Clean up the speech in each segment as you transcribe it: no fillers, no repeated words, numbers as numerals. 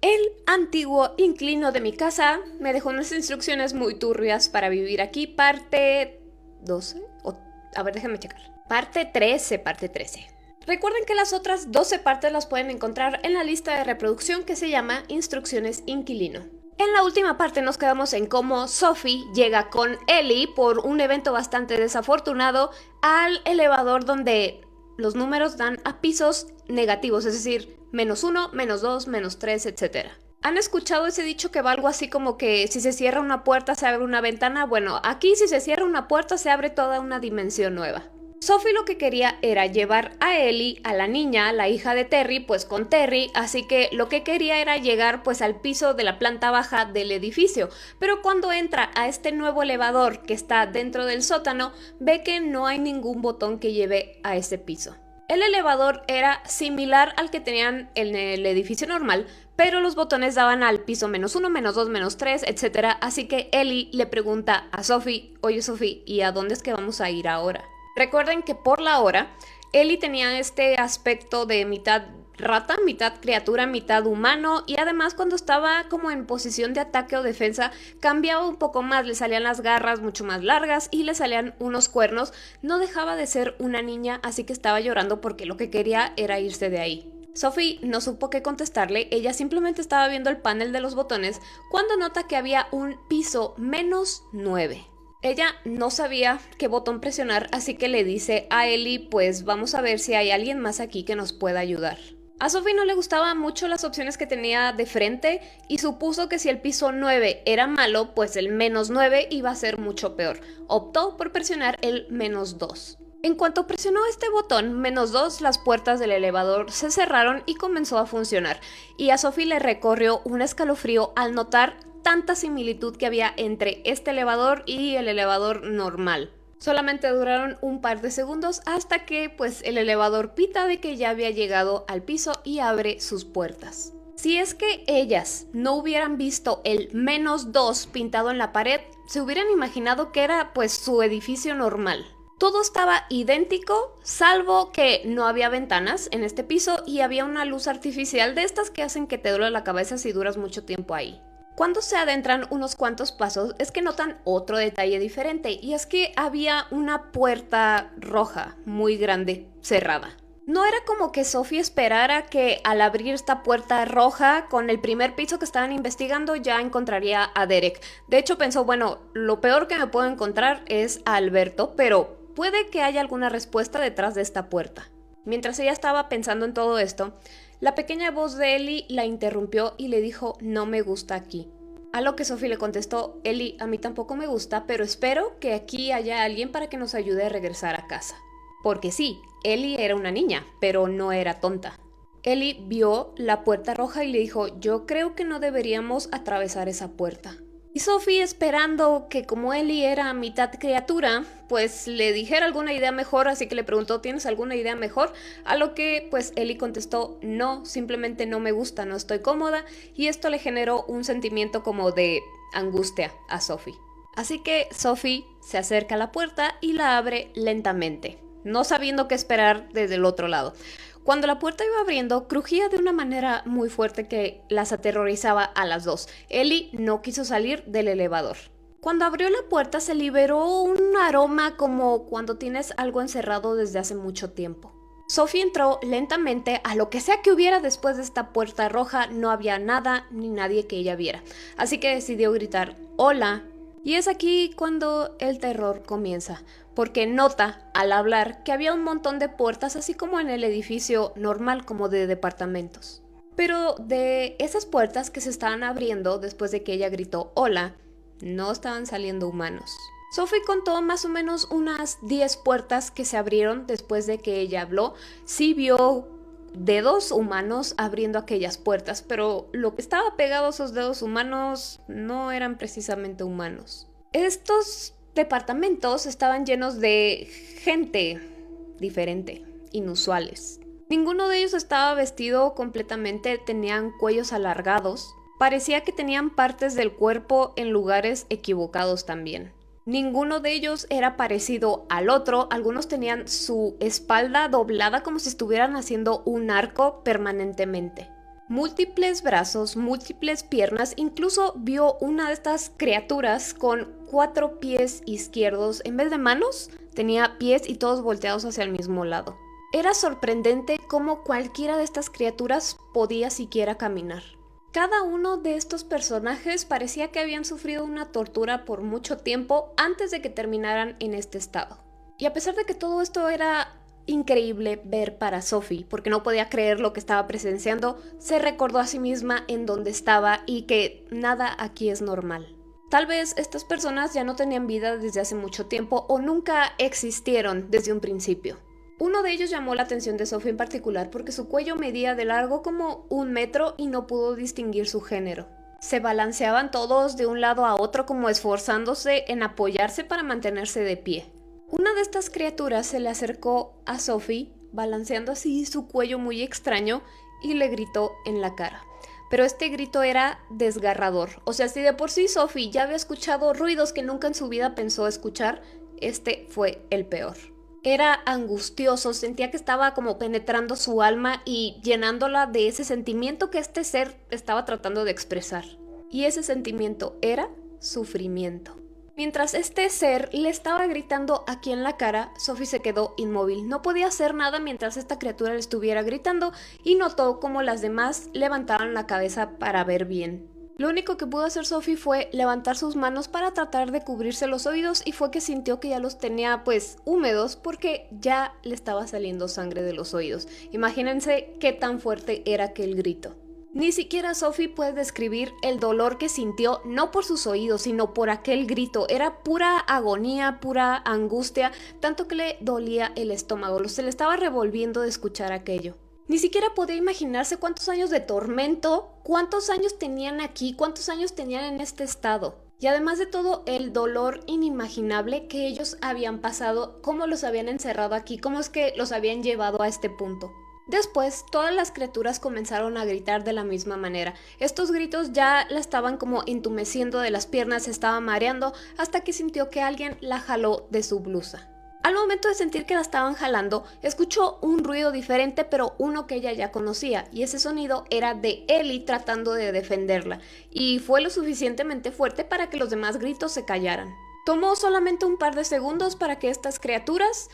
El antiguo inquilino de mi casa me dejó unas instrucciones muy turbias para vivir aquí, parte 12. A ver, déjame checar. Parte 13. Recuerden que las otras 12 partes las pueden encontrar en la lista de reproducción que se llama Instrucciones Inquilino. En la última parte nos quedamos en cómo Sophie llega con Ellie por un evento bastante desafortunado al elevador donde los números dan a pisos negativos, es decir, -1, -2, -3, etc. ¿Han escuchado ese dicho que va algo así como que si se cierra una puerta se abre una ventana? Bueno, aquí si se cierra una puerta se abre toda una dimensión nueva. Sophie lo que quería era llevar a Ellie, a la niña, la hija de Terry, pues con Terry, así que lo que quería era llegar pues al piso de la planta baja del edificio, pero cuando entra a este nuevo elevador que está dentro del sótano, ve que no hay ningún botón que lleve a ese piso. El elevador era similar al que tenían en el edificio normal, pero los botones daban al piso -1, -2, -3, etc. Así que Ellie le pregunta a Sophie, oye Sophie, ¿y a dónde es que vamos a ir ahora? Recuerden que por la hora, Ellie tenía este aspecto de mitad rata, mitad criatura, mitad humano, y además cuando estaba como en posición de ataque o defensa cambiaba un poco más, le salían las garras mucho más largas y le salían unos cuernos. No dejaba de ser una niña, así que estaba llorando porque lo que quería era irse de ahí. Sophie no supo qué contestarle, ella simplemente estaba viendo el panel de los botones cuando nota que había un piso -9. Ella no sabía qué botón presionar, así que le dice a Ellie, pues vamos a ver si hay alguien más aquí que nos pueda ayudar. A Sophie no le gustaban mucho las opciones que tenía de frente y supuso que si el piso 9 era malo, pues el -9 iba a ser mucho peor. Optó por presionar el -2. En cuanto presionó este botón, -2, las puertas del elevador se cerraron y comenzó a funcionar. Y a Sophie le recorrió un escalofrío al notar tanta similitud que había entre este elevador y el elevador normal. Solamente duraron un par de segundos hasta que pues el elevador pita de que ya había llegado al piso y abre sus puertas. Si es que ellas no hubieran visto el -2 pintado en la pared, se hubieran imaginado que era pues su edificio normal. Todo estaba idéntico, salvo que no había ventanas en este piso y había una luz artificial de estas que hacen que te duele la cabeza si duras mucho tiempo ahí. Cuando se adentran unos cuantos pasos es que notan otro detalle diferente, y es que había una puerta roja muy grande cerrada. No era como que Sophie esperara que al abrir esta puerta roja con el primer piso que estaban investigando ya encontraría a Derek. De hecho pensó, bueno, lo peor que me puedo encontrar es a Alberto, pero puede que haya alguna respuesta detrás de esta puerta. Mientras ella estaba pensando en todo esto, la pequeña voz de Ellie la interrumpió y le dijo, no me gusta aquí. A lo que Sophie le contestó, Ellie, a mí tampoco me gusta, pero espero que aquí haya alguien para que nos ayude a regresar a casa. Porque sí, Ellie era una niña, pero no era tonta. Ellie vio la puerta roja y le dijo, yo creo que no deberíamos atravesar esa puerta. Y Sophie, esperando que como Ellie era mitad criatura, pues le dijera alguna idea mejor, así que le preguntó, ¿tienes alguna idea mejor? A lo que pues Ellie contestó, no, simplemente no me gusta, no estoy cómoda, y esto le generó un sentimiento como de angustia a Sophie. Así que Sophie se acerca a la puerta y la abre lentamente, no sabiendo qué esperar desde el otro lado. Cuando la puerta iba abriendo, crujía de una manera muy fuerte que las aterrorizaba a las dos. Ellie no quiso salir del elevador. Cuando abrió la puerta se liberó un aroma como cuando tienes algo encerrado desde hace mucho tiempo. Sophie entró lentamente a lo que sea que hubiera después de esta puerta roja. No había nada ni nadie que ella viera. Así que decidió gritar, ¡hola! Y es aquí cuando el terror comienza, porque nota al hablar que había un montón de puertas así como en el edificio normal como de departamentos. Pero de esas puertas que se estaban abriendo después de que ella gritó hola, no estaban saliendo humanos. Sophie contó más o menos unas 10 puertas que se abrieron después de que ella habló. Sí vio dedos humanos abriendo aquellas puertas, pero lo que estaba pegado a esos dedos humanos no eran precisamente humanos. Estos departamentos estaban llenos de gente diferente, inusuales. Ninguno de ellos estaba vestido completamente, tenían cuellos alargados. Parecía que tenían partes del cuerpo en lugares equivocados también. Ninguno de ellos era parecido al otro, algunos tenían su espalda doblada como si estuvieran haciendo un arco permanentemente. múltiples brazos, múltiples piernas, incluso vio una de estas criaturas con 4 pies izquierdos. En vez de manos, tenía pies y todos volteados hacia el mismo lado. Era sorprendente cómo cualquiera de estas criaturas podía siquiera caminar. Cada uno de estos personajes parecía que habían sufrido una tortura por mucho tiempo antes de que terminaran en este estado. Y a pesar de que todo esto era increíble ver para Sophie, porque no podía creer lo que estaba presenciando, se recordó a sí misma en dónde estaba y que nada aquí es normal. Tal vez estas personas ya no tenían vida desde hace mucho tiempo o nunca existieron desde un principio. Uno de ellos llamó la atención de Sophie en particular porque su cuello medía de largo como 1 metro y no pudo distinguir su género. Se balanceaban todos de un lado a otro como esforzándose en apoyarse para mantenerse de pie. Una de estas criaturas se le acercó a Sophie, balanceando así su cuello muy extraño, y le gritó en la cara. Pero este grito era desgarrador. O sea, si de por sí Sophie ya había escuchado ruidos que nunca en su vida pensó escuchar, este fue el peor. Era angustioso, sentía que estaba como penetrando su alma y llenándola de ese sentimiento que este ser estaba tratando de expresar. Y ese sentimiento era sufrimiento. Mientras este ser le estaba gritando aquí en la cara, Sophie se quedó inmóvil. No podía hacer nada mientras esta criatura le estuviera gritando y notó cómo las demás levantaban la cabeza para ver bien. Lo único que pudo hacer Sophie fue levantar sus manos para tratar de cubrirse los oídos y fue que sintió que ya los tenía pues húmedos porque ya le estaba saliendo sangre de los oídos. Imagínense qué tan fuerte era aquel grito. Ni siquiera Sophie puede describir el dolor que sintió, no por sus oídos, sino por aquel grito. Era pura agonía, pura angustia, tanto que le dolía el estómago, se le estaba revolviendo de escuchar aquello. Ni siquiera podía imaginarse cuántos años de tormento, cuántos años tenían aquí, cuántos años tenían en este estado. Y además de todo, el dolor inimaginable que ellos habían pasado, cómo los habían encerrado aquí, cómo es que los habían llevado a este punto. Después, todas las criaturas comenzaron a gritar de la misma manera. Estos gritos ya la estaban como entumeciendo de las piernas, se estaba mareando, hasta que sintió que alguien la jaló de su blusa. Al momento de sentir que la estaban jalando, escuchó un ruido diferente, pero uno que ella ya conocía, y ese sonido era de Ellie tratando de defenderla, y fue lo suficientemente fuerte para que los demás gritos se callaran. Tomó solamente un par de segundos para que estas criaturas,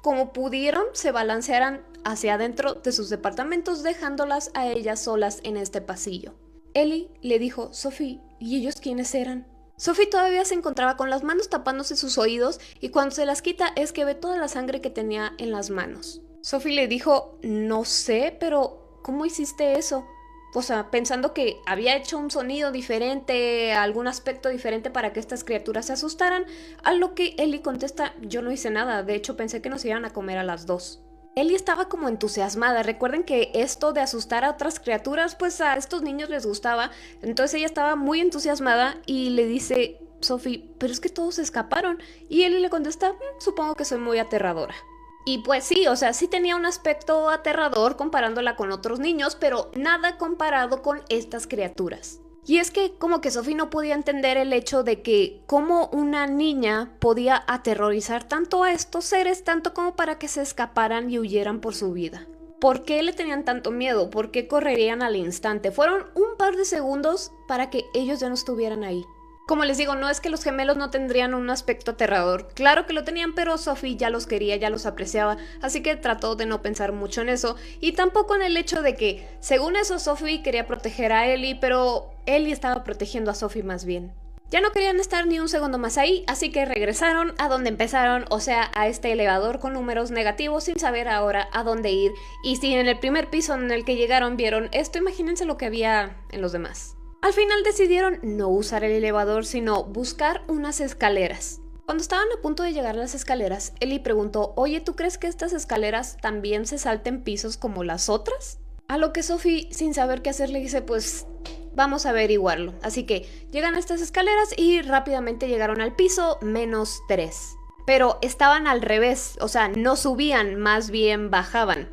como pudieron, se balancearan hacia adentro de sus departamentos, dejándolas a ellas solas en este pasillo. Ellie le dijo: Sophie, ¿y ellos quiénes eran? Sophie todavía se encontraba con las manos tapándose sus oídos y cuando se las quita es que ve toda la sangre que tenía en las manos. Sophie le dijo: no sé, pero ¿cómo hiciste eso? O sea, pensando que había hecho un sonido diferente, algún aspecto diferente para que estas criaturas se asustaran, a lo que Ellie contesta: yo no hice nada, de hecho pensé que nos iban a comer a las 2. Ellie estaba como entusiasmada. Recuerden que esto de asustar a otras criaturas, pues a estos niños les gustaba. Entonces ella estaba muy entusiasmada y le dice: Sophie, pero es que todos escaparon. Y Ellie le contesta: supongo que soy muy aterradora. Y pues sí, o sea, sí tenía un aspecto aterrador comparándola con otros niños, pero nada comparado con estas criaturas. Y es que como que Sophie no podía entender el hecho de que cómo una niña podía aterrorizar tanto a estos seres, tanto como para que se escaparan y huyeran por su vida. ¿Por qué le tenían tanto miedo? ¿Por qué correrían al instante? Fueron un par de segundos para que ellos ya no estuvieran ahí. Como les digo, no es que los gemelos no tendrían un aspecto aterrador. Claro que lo tenían, pero Sophie ya los quería, ya los apreciaba, así que trató de no pensar mucho en eso. Y tampoco en el hecho de que, según eso, Sophie quería proteger a Ellie, pero Ellie estaba protegiendo a Sophie más bien. Ya no querían estar ni un segundo más ahí, así que regresaron a donde empezaron, o sea, a este elevador con números negativos sin saber ahora a dónde ir. Y si en el primer piso en el que llegaron vieron esto, imagínense lo que había en los demás. Al final decidieron no usar el elevador, sino buscar unas escaleras. Cuando estaban a punto de llegar a las escaleras, Ellie preguntó: oye, ¿tú crees que estas escaleras también se salten pisos como las otras? A lo que Sophie, sin saber qué hacer, le dice: pues vamos a averiguarlo. Así que llegan a estas escaleras y rápidamente llegaron al piso -3. Pero estaban al revés, o sea, no subían, más bien bajaban.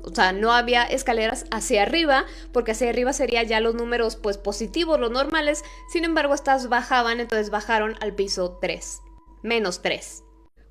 O sea, no había escaleras hacia arriba, porque hacia arriba serían ya los números pues positivos, los normales. Sin embargo, estas bajaban, entonces bajaron al piso 3, -3.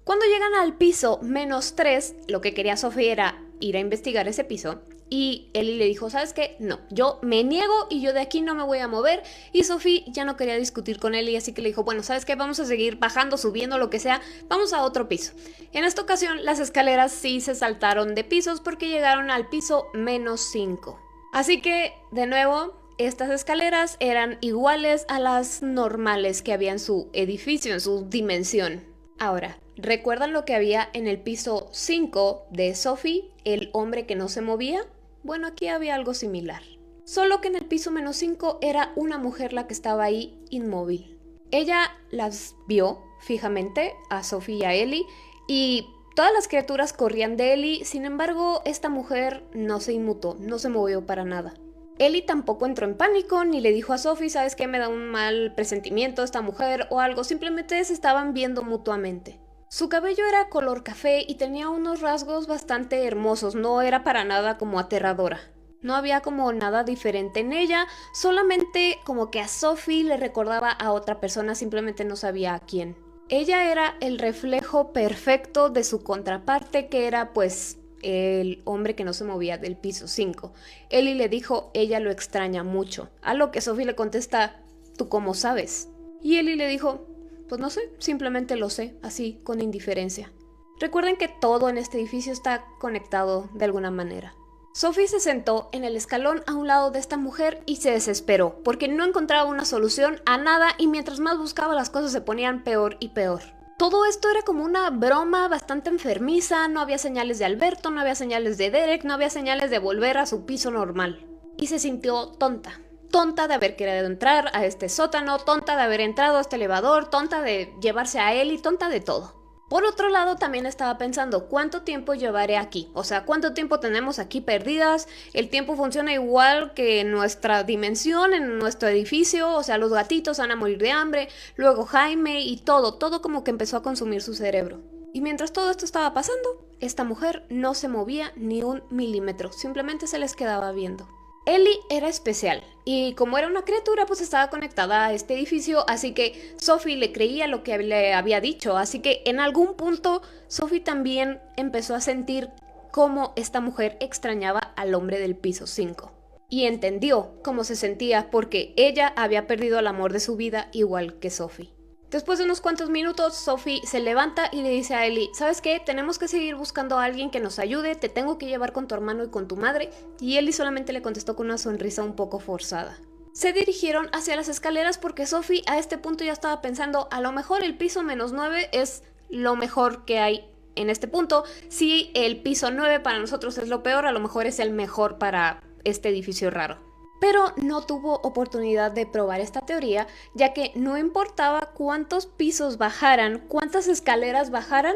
Cuando llegan al piso -3, lo que quería Sophie era ir a investigar ese piso. Y Ellie le dijo, ¿sabes qué? No, yo me niego y yo de aquí no me voy a mover. Y Sophie ya no quería discutir con Ellie, así que le dijo, bueno, ¿sabes qué? Vamos a seguir bajando, subiendo, lo que sea, vamos a otro piso. En esta ocasión las escaleras sí se saltaron de pisos porque llegaron al piso -5. Así que, de nuevo, estas escaleras eran iguales a las normales que había en su edificio, en su dimensión. Ahora, ¿recuerdan lo que había en el piso 5 de Sophie, el hombre que no se movía? Bueno, aquí había algo similar. Solo que en el piso -5 era una mujer la que estaba ahí inmóvil. Ella las vio fijamente a Sophie y a Ellie y todas las criaturas corrían de Ellie, sin embargo, esta mujer no se inmutó, no se movió para nada. Ellie tampoco entró en pánico ni le dijo a Sophie, ¿sabes qué? Me da un mal presentimiento esta mujer o algo, simplemente se estaban viendo mutuamente. Su cabello era color café y tenía unos rasgos bastante hermosos, no era para nada como aterradora. No había como nada diferente en ella, solamente como que a Sophie le recordaba a otra persona, simplemente no sabía a quién. Ella era el reflejo perfecto de su contraparte, que era pues el hombre que no se movía del piso 5. Ellie le dijo, ella lo extraña mucho, a lo que Sophie le contesta, ¿tú cómo sabes? Y Ellie le dijo, pues no sé, simplemente lo sé, así, con indiferencia. Recuerden que todo en este edificio está conectado de alguna manera. Sophie se sentó en el escalón a un lado de esta mujer y se desesperó, porque no encontraba una solución a nada y mientras más buscaba las cosas se ponían peor y peor. Todo esto era como una broma bastante enfermiza, no había señales de Alberto, no había señales de Derek, no había señales de volver a su piso normal. Y se sintió tonta. Tonta de haber querido entrar a este sótano, tonta de haber entrado a este elevador, tonta de llevarse a él y tonta de todo. Por otro lado, también estaba pensando, ¿cuánto tiempo llevaré aquí? O sea, ¿cuánto tiempo tenemos aquí perdidas? El tiempo funciona igual que en nuestra dimensión, en nuestro edificio, o sea, los gatitos van a morir de hambre, luego Jaime y todo como que empezó a consumir su cerebro. Y mientras todo esto estaba pasando, esta mujer no se movía ni un milímetro, simplemente se les quedaba viendo. Ellie era especial y como era una criatura pues estaba conectada a este edificio, así que Sophie le creía lo que le había dicho, así que en algún punto Sophie también empezó a sentir cómo esta mujer extrañaba al hombre del piso 5 y entendió cómo se sentía porque ella había perdido el amor de su vida igual que Sophie. Después de unos cuantos minutos, Sophie se levanta y le dice a Ellie, ¿sabes qué? Tenemos que seguir buscando a alguien que nos ayude, te tengo que llevar con tu hermano y con tu madre. Y Ellie solamente le contestó con una sonrisa un poco forzada. Se dirigieron hacia las escaleras porque Sophie a este punto ya estaba pensando, a lo mejor el piso -9 es lo mejor que hay en este punto. Si el piso 9 para nosotros es lo peor, a lo mejor es el mejor para este edificio raro. Pero no tuvo oportunidad de probar esta teoría, ya que no importaba cuántos pisos bajaran, cuántas escaleras bajaran,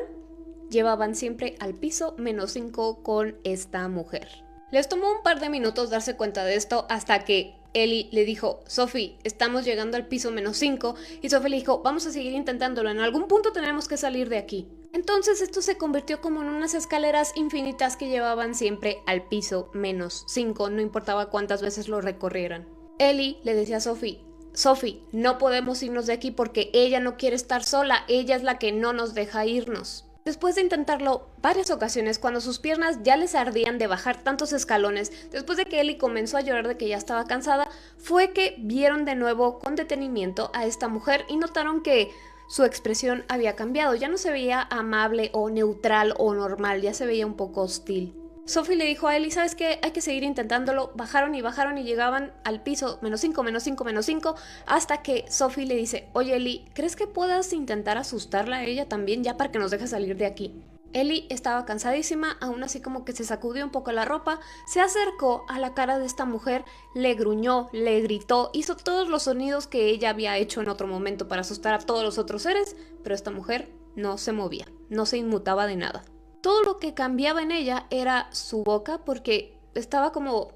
llevaban siempre al piso -5 con esta mujer. Les tomó un par de minutos darse cuenta de esto hasta que Ellie le dijo, Sophie, estamos llegando al piso -5, y Sophie le dijo, vamos a seguir intentándolo, en algún punto tenemos que salir de aquí. Entonces esto se convirtió como en unas escaleras infinitas que llevaban siempre al piso -5, no importaba cuántas veces lo recorrieran. Ellie le decía a Sophie, Sophie, no podemos irnos de aquí porque ella no quiere estar sola, ella es la que no nos deja irnos. Después de intentarlo varias ocasiones, cuando sus piernas ya les ardían de bajar tantos escalones, después de que Ellie comenzó a llorar de que ya estaba cansada, fue que vieron de nuevo con detenimiento a esta mujer y notaron que su expresión había cambiado, ya no se veía amable o neutral o normal, ya se veía un poco hostil. Sophie le dijo a Ellie, ¿sabes qué? Hay que seguir intentándolo. Bajaron y llegaban al piso -5, -5, -5, hasta que Sophie le dice, oye Ellie, ¿crees que puedas intentar asustarla a ella también ya para que nos deje salir de aquí? Ellie estaba cansadísima, aún así como que se sacudió un poco la ropa, se acercó a la cara de esta mujer, le gruñó, le gritó, hizo todos los sonidos que ella había hecho en otro momento para asustar a todos los otros seres, pero esta mujer no se movía, no se inmutaba de nada. Todo lo que cambiaba en ella era su boca porque estaba como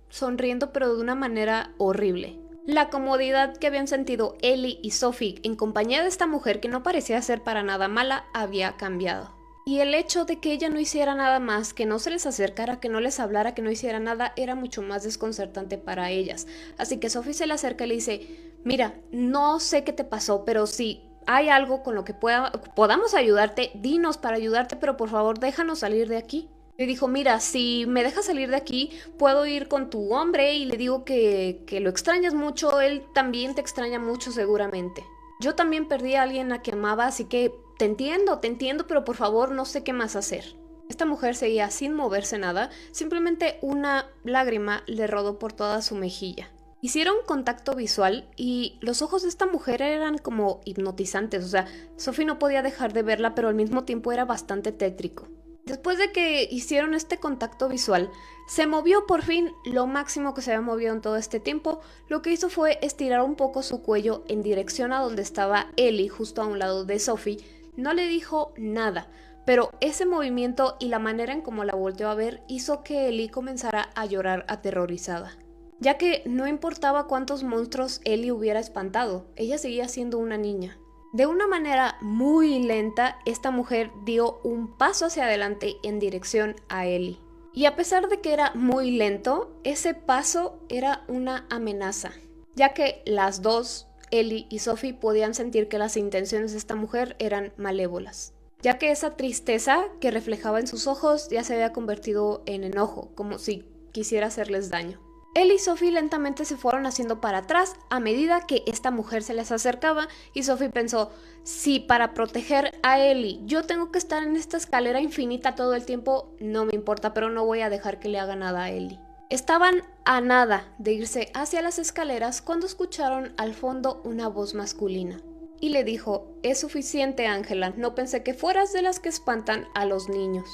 sonriendo pero de una manera horrible. La comodidad que habían sentido Ellie y Sophie en compañía de esta mujer que no parecía ser para nada mala había cambiado. Y el hecho de que ella no hiciera nada más, que no se les acercara, que no les hablara, que no hiciera nada, era mucho más desconcertante para ellas. Así que Sophie se le acerca y le dice, mira, no sé qué te pasó, pero si hay algo con lo que podamos ayudarte, dinos para ayudarte, pero por favor déjanos salir de aquí. Le dijo, mira, si me dejas salir de aquí, puedo ir con tu hombre y le digo que lo extrañas mucho, él también te extraña mucho seguramente. Yo también perdí a alguien a quien amaba, así que te entiendo, pero por favor no sé qué más hacer. Esta mujer seguía sin moverse nada, simplemente una lágrima le rodó por toda su mejilla. Hicieron contacto visual y los ojos de esta mujer eran como hipnotizantes, o sea, Sophie no podía dejar de verla, pero al mismo tiempo era bastante tétrico. Después de que hicieron este contacto visual, se movió por fin lo máximo que se había movido en todo este tiempo. Lo que hizo fue estirar un poco su cuello en dirección a donde estaba Ellie, justo a un lado de Sophie. No le dijo nada, pero ese movimiento y la manera en cómo la volteó a ver hizo que Ellie comenzara a llorar aterrorizada. Ya que no importaba cuántos monstruos Ellie hubiera espantado, ella seguía siendo una niña. De una manera muy lenta, esta mujer dio un paso hacia adelante en dirección a Ellie. Y a pesar de que era muy lento, ese paso era una amenaza, ya que las dos, Ellie y Sophie, podían sentir que las intenciones de esta mujer eran malévolas, ya que esa tristeza que reflejaba en sus ojos ya se había convertido en enojo, como si quisiera hacerles daño. Ellie y Sophie lentamente se fueron haciendo para atrás a medida que esta mujer se les acercaba y Sophie pensó, si para proteger a Ellie yo tengo que estar en esta escalera infinita todo el tiempo, no me importa, pero no voy a dejar que le haga nada a Ellie. Estaban a nada de irse hacia las escaleras cuando escucharon al fondo una voz masculina. Y le dijo, es suficiente, Ángela, no pensé que fueras de las que espantan a los niños.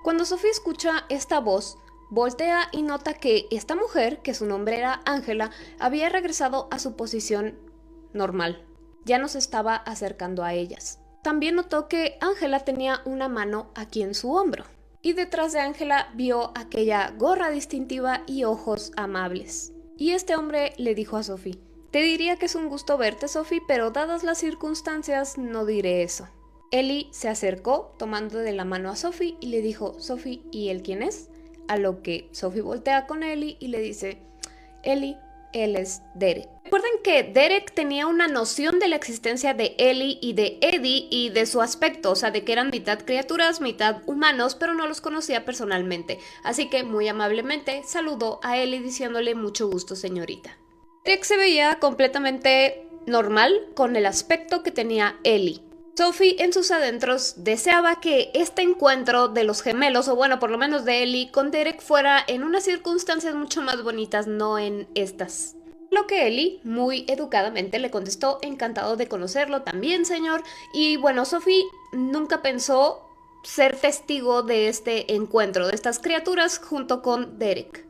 Cuando Sophie escucha esta voz, voltea y nota que esta mujer, que su nombre era Ángela, había regresado a su posición normal. Ya no se estaba acercando a ellas. También notó que Ángela tenía una mano aquí en su hombro. Y detrás de Ángela vio aquella gorra distintiva y ojos amables. Y este hombre le dijo a Sophie, te diría que es un gusto verte, Sophie, pero dadas las circunstancias no diré eso. Ellie se acercó tomando de la mano a Sophie y le dijo, Sophie, ¿y él quién es? A lo que Sophie voltea con Ellie y le dice, Ellie, él es Derek. Recuerden que Derek tenía una noción de la existencia de Ellie y de Eddie y de su aspecto, o sea, de que eran mitad criaturas, mitad humanos, pero no los conocía personalmente. Así que muy amablemente saludó a Ellie diciéndole mucho gusto, señorita. Derek se veía completamente normal con el aspecto que tenía Ellie. Sophie en sus adentros deseaba que este encuentro de los gemelos, o bueno, por lo menos de Ellie con Derek, fuera en unas circunstancias mucho más bonitas, no en estas. Lo que Ellie, muy educadamente, le contestó, encantado de conocerlo también, señor. Y bueno, Sophie nunca pensó ser testigo de este encuentro, de estas criaturas junto con Derek.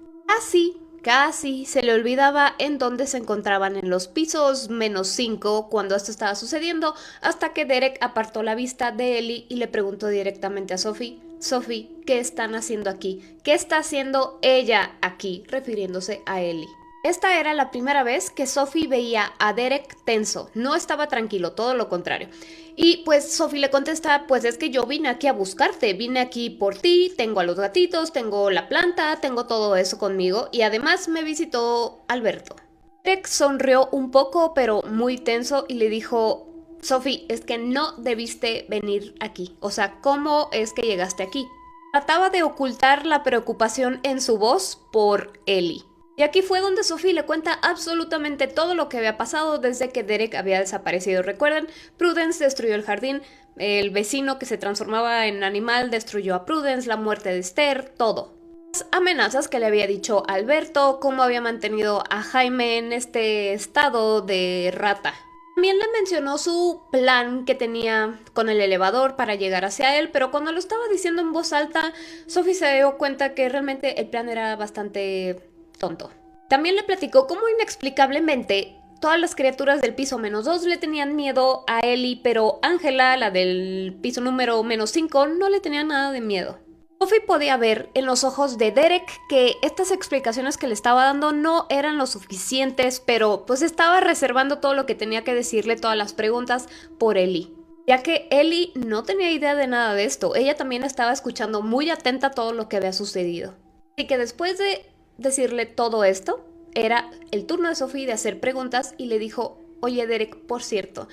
Casi se le olvidaba en dónde se encontraban en los pisos -5 cuando esto estaba sucediendo, hasta que Derek apartó la vista de Ellie y le preguntó directamente a Sophie, Sophie, ¿qué están haciendo aquí? ¿Qué está haciendo ella aquí? Refiriéndose a Ellie. Esta era la primera vez que Sophie veía a Derek tenso, no estaba tranquilo, todo lo contrario. Y pues Sophie le contesta, pues es que yo vine aquí a buscarte, vine aquí por ti, tengo a los gatitos, tengo la planta, tengo todo eso conmigo y además me visitó Alberto. Derek sonrió un poco pero muy tenso y le dijo, Sophie, es que no debiste venir aquí, o sea, ¿cómo es que llegaste aquí? Trataba de ocultar la preocupación en su voz por Ellie. Y aquí fue donde Sophie le cuenta absolutamente todo lo que había pasado desde que Derek había desaparecido. Recuerden, Prudence destruyó el jardín, el vecino que se transformaba en animal destruyó a Prudence, la muerte de Esther, todo. Las amenazas que le había dicho Alberto, cómo había mantenido a Jaime en este estado de rata. También le mencionó su plan que tenía con el elevador para llegar hacia él, pero cuando lo estaba diciendo en voz alta, Sophie se dio cuenta que realmente el plan era bastante tonto. También le platicó cómo inexplicablemente todas las criaturas del piso -2 le tenían miedo a Ellie, pero Ángela, la del piso número -5, no le tenía nada de miedo. Sophie podía ver en los ojos de Derek que estas explicaciones que le estaba dando no eran lo suficientes, pero pues estaba reservando todo lo que tenía que decirle, todas las preguntas, por Ellie. Ya que Ellie no tenía idea de nada de esto, ella también estaba escuchando muy atenta todo lo que había sucedido. Así que después de decirle todo esto, era el turno de Sophie de hacer preguntas y le dijo, oye Derek, por cierto,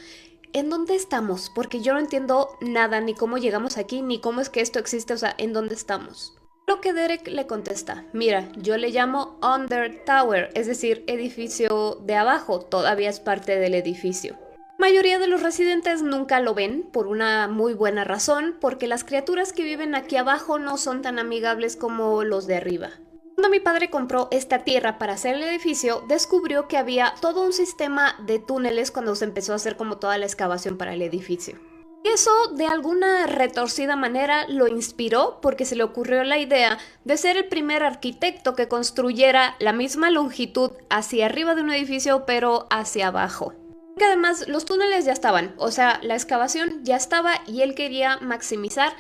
¿en dónde estamos? Porque yo no entiendo nada, ni cómo llegamos aquí, ni cómo es que esto existe, o sea, ¿en dónde estamos? Lo que Derek le contesta, mira, yo le llamo Under Tower, es decir, edificio de abajo, todavía es parte del edificio. La mayoría de los residentes nunca lo ven por una muy buena razón, porque las criaturas que viven aquí abajo no son tan amigables como los de arriba. Cuando mi padre compró esta tierra para hacer el edificio, descubrió que había todo un sistema de túneles cuando se empezó a hacer como toda la excavación para el edificio. Eso de alguna retorcida manera lo inspiró porque se le ocurrió la idea de ser el primer arquitecto que construyera la misma longitud hacia arriba de un edificio pero hacia abajo. Que además los túneles ya estaban, o sea, la excavación ya estaba y él quería maximizar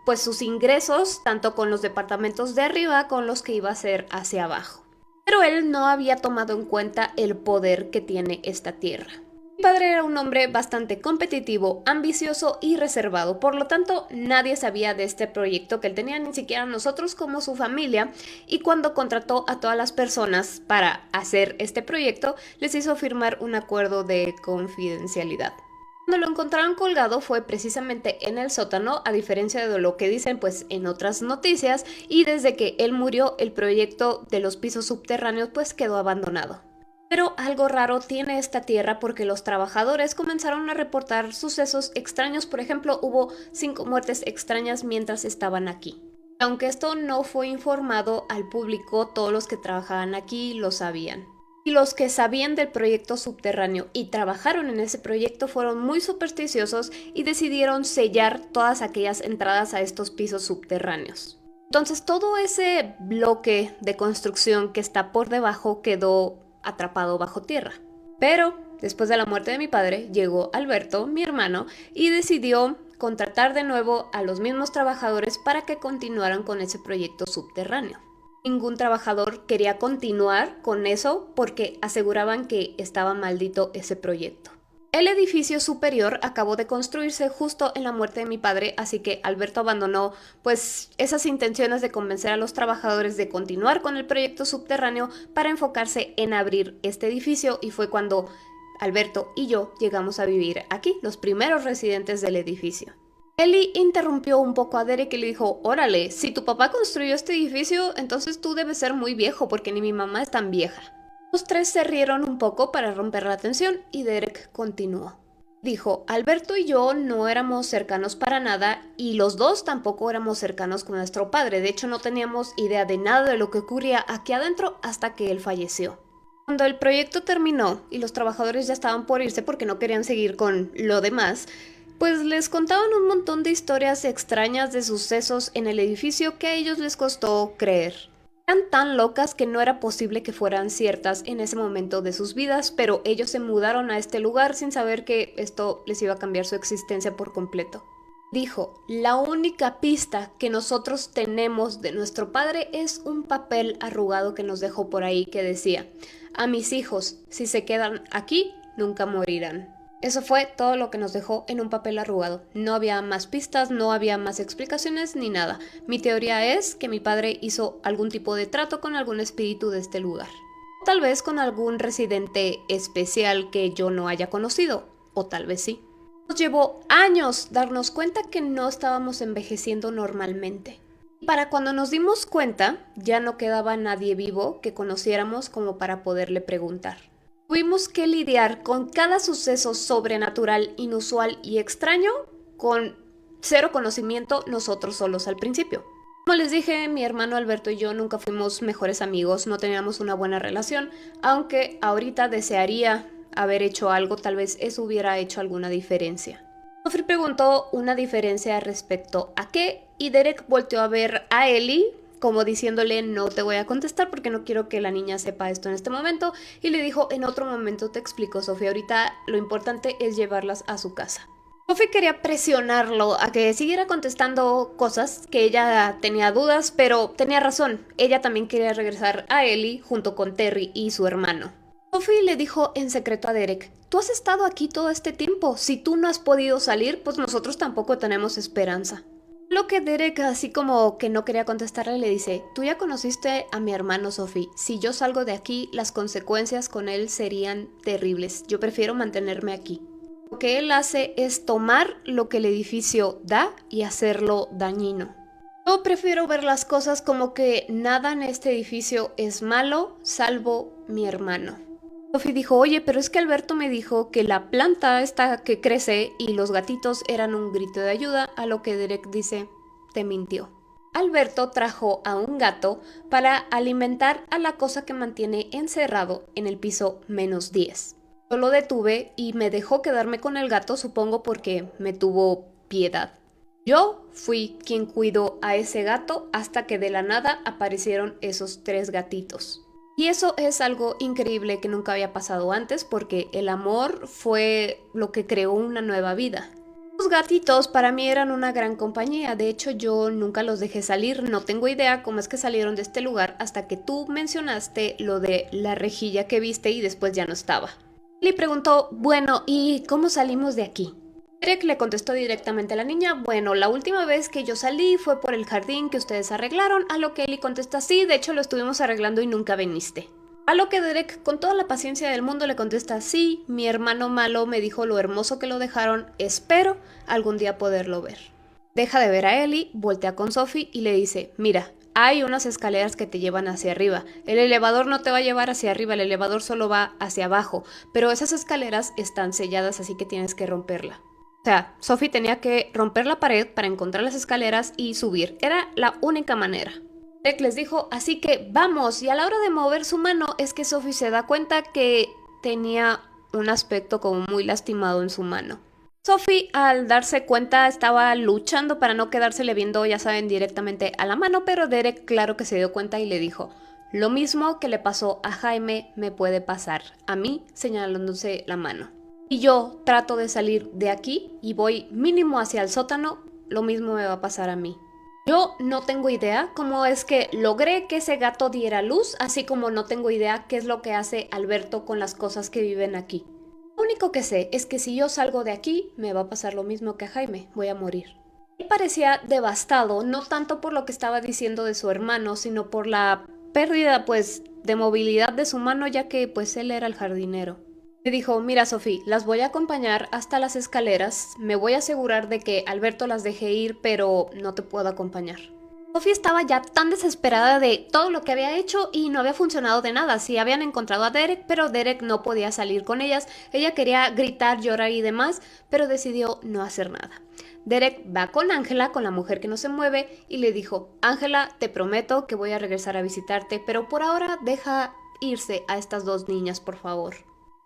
pues sus ingresos tanto con los departamentos de arriba con los que iba a hacer hacia abajo. Pero él no había tomado en cuenta el poder que tiene esta tierra. Mi padre era un hombre bastante competitivo, ambicioso y reservado, por lo tanto nadie sabía de este proyecto que él tenía, ni siquiera nosotros como su familia, y cuando contrató a todas las personas para hacer este proyecto, les hizo firmar un acuerdo de confidencialidad. Cuando lo encontraron colgado fue precisamente en el sótano, a diferencia de lo que dicen pues en otras noticias, y desde que él murió el proyecto de los pisos subterráneos pues quedó abandonado. Pero algo raro tiene esta tierra porque los trabajadores comenzaron a reportar sucesos extraños. Por ejemplo, hubo 5 muertes extrañas mientras estaban aquí. Aunque esto no fue informado al público, todos los que trabajaban aquí lo sabían. Y los que sabían del proyecto subterráneo y trabajaron en ese proyecto fueron muy supersticiosos y decidieron sellar todas aquellas entradas a estos pisos subterráneos. Entonces todo ese bloque de construcción que está por debajo quedó atrapado bajo tierra. Pero después de la muerte de mi padre, llegó Alberto, mi hermano, y decidió contratar de nuevo a los mismos trabajadores para que continuaran con ese proyecto subterráneo. Ningún trabajador quería continuar con eso porque aseguraban que estaba maldito ese proyecto. El edificio superior acabó de construirse justo en la muerte de mi padre, así que Alberto abandonó pues esas intenciones de convencer a los trabajadores de continuar con el proyecto subterráneo para enfocarse en abrir este edificio, y fue cuando Alberto y yo llegamos a vivir aquí, los primeros residentes del edificio. Ellie interrumpió un poco a Derek y le dijo, órale, si tu papá construyó este edificio, entonces tú debes ser muy viejo porque ni mi mamá es tan vieja. Los tres se rieron un poco para romper la tensión y Derek continuó. Dijo, Alberto y yo no éramos cercanos para nada y los dos tampoco éramos cercanos con nuestro padre. De hecho, no teníamos idea de nada de lo que ocurría aquí adentro hasta que él falleció. Cuando el proyecto terminó y los trabajadores ya estaban por irse porque no querían seguir con lo demás, pues les contaban un montón de historias extrañas de sucesos en el edificio que a ellos les costó creer. Eran tan locas que no era posible que fueran ciertas en ese momento de sus vidas, pero ellos se mudaron a este lugar sin saber que esto les iba a cambiar su existencia por completo. Dijo, la única pista que nosotros tenemos de nuestro padre es un papel arrugado que nos dejó por ahí que decía, a mis hijos, si se quedan aquí, nunca morirán. Eso fue todo lo que nos dejó en un papel arrugado. No había más pistas, no había más explicaciones ni nada. Mi teoría es que mi padre hizo algún tipo de trato con algún espíritu de este lugar. Tal vez con algún residente especial que yo no haya conocido, o tal vez sí. Nos llevó años darnos cuenta que no estábamos envejeciendo normalmente. Para cuando nos dimos cuenta, ya no quedaba nadie vivo que conociéramos como para poderle preguntar. Tuvimos que lidiar con cada suceso sobrenatural, inusual y extraño con cero conocimiento nosotros solos al principio. Como les dije, mi hermano Alberto y yo nunca fuimos mejores amigos, no teníamos una buena relación, aunque ahorita desearía haber hecho algo, tal vez eso hubiera hecho alguna diferencia. Sophie preguntó una diferencia respecto a qué, y Derek volteó a ver a Ellie, como diciéndole no te voy a contestar porque no quiero que la niña sepa esto en este momento, y le dijo en otro momento te explico, Sophie, ahorita lo importante es llevarlas a su casa. Sophie quería presionarlo a que siguiera contestando cosas, que ella tenía dudas, pero tenía razón, ella también quería regresar a Ellie junto con Terry y su hermano. Sophie le dijo en secreto a Derek, tú has estado aquí todo este tiempo, si tú no has podido salir, pues nosotros tampoco tenemos esperanza. Lo que Derek, así como que no quería contestarle, le dice, tú ya conociste a mi hermano Sophie, si yo salgo de aquí, las consecuencias con él serían terribles, yo prefiero mantenerme aquí. Lo que él hace es tomar lo que el edificio da y hacerlo dañino. Yo prefiero ver las cosas como que nada en este edificio es malo, salvo mi hermano. Sophie dijo, oye, pero es que Alberto me dijo que la planta esta que crece y los gatitos eran un grito de ayuda, a lo que Derek dice, te mintió. Alberto trajo a un gato para alimentar a la cosa que mantiene encerrado en el piso -10. Yo lo detuve y me dejó quedarme con el gato, supongo porque me tuvo piedad. Yo fui quien cuidó a ese gato hasta que de la nada aparecieron esos 3 gatitos. Y eso es algo increíble que nunca había pasado antes porque el amor fue lo que creó una nueva vida. Los gatitos para mí eran una gran compañía, de hecho yo nunca los dejé salir, no tengo idea cómo es que salieron de este lugar hasta que tú mencionaste lo de la rejilla que viste y después ya no estaba. Le preguntó, bueno, ¿y cómo salimos de aquí? Derek le contestó directamente a la niña, bueno, la última vez que yo salí fue por el jardín que ustedes arreglaron, a lo que Ellie contesta, sí, de hecho lo estuvimos arreglando y nunca viniste. A lo que Derek, con toda la paciencia del mundo, le contesta, sí, mi hermano malo me dijo lo hermoso que lo dejaron, espero algún día poderlo ver. Deja de ver a Ellie, voltea con Sophie y le dice, mira, hay unas escaleras que te llevan hacia arriba. El elevador no te va a llevar hacia arriba, el elevador solo va hacia abajo, pero esas escaleras están selladas, así que tienes que romperla. O sea, Sophie tenía que romper la pared para encontrar las escaleras y subir. Era la única manera. Derek les dijo, así que vamos, y a la hora de mover su mano es que Sophie se da cuenta que tenía un aspecto como muy lastimado en su mano. Sophie, al darse cuenta, estaba luchando para no quedársele viendo, ya saben, directamente a la mano, pero Derek claro que se dio cuenta y le dijo, lo mismo que le pasó a Jaime me puede pasar a mí, señalándose la mano. Y yo trato de salir de aquí y voy mínimo hacia el sótano, lo mismo me va a pasar a mí. Yo no tengo idea cómo es que logré que ese gato diera luz, así como no tengo idea qué es lo que hace Alberto con las cosas que viven aquí. Lo único que sé es que si yo salgo de aquí, me va a pasar lo mismo que a Jaime, voy a morir. Él parecía devastado, no tanto por lo que estaba diciendo de su hermano, sino por la pérdida, pues, de movilidad de su mano, ya que, pues, él era el jardinero. Le dijo, mira Sophie, las voy a acompañar hasta las escaleras, me voy a asegurar de que Alberto las deje ir, pero no te puedo acompañar. Sophie estaba ya tan desesperada de todo lo que había hecho y no había funcionado de nada. Sí habían encontrado a Derek, pero Derek no podía salir con ellas. Ella quería gritar, llorar y demás, pero decidió no hacer nada. Derek va con Ángela, con la mujer que no se mueve, y le dijo, Ángela, te prometo que voy a regresar a visitarte, pero por ahora deja irse a estas 2 niñas, por favor.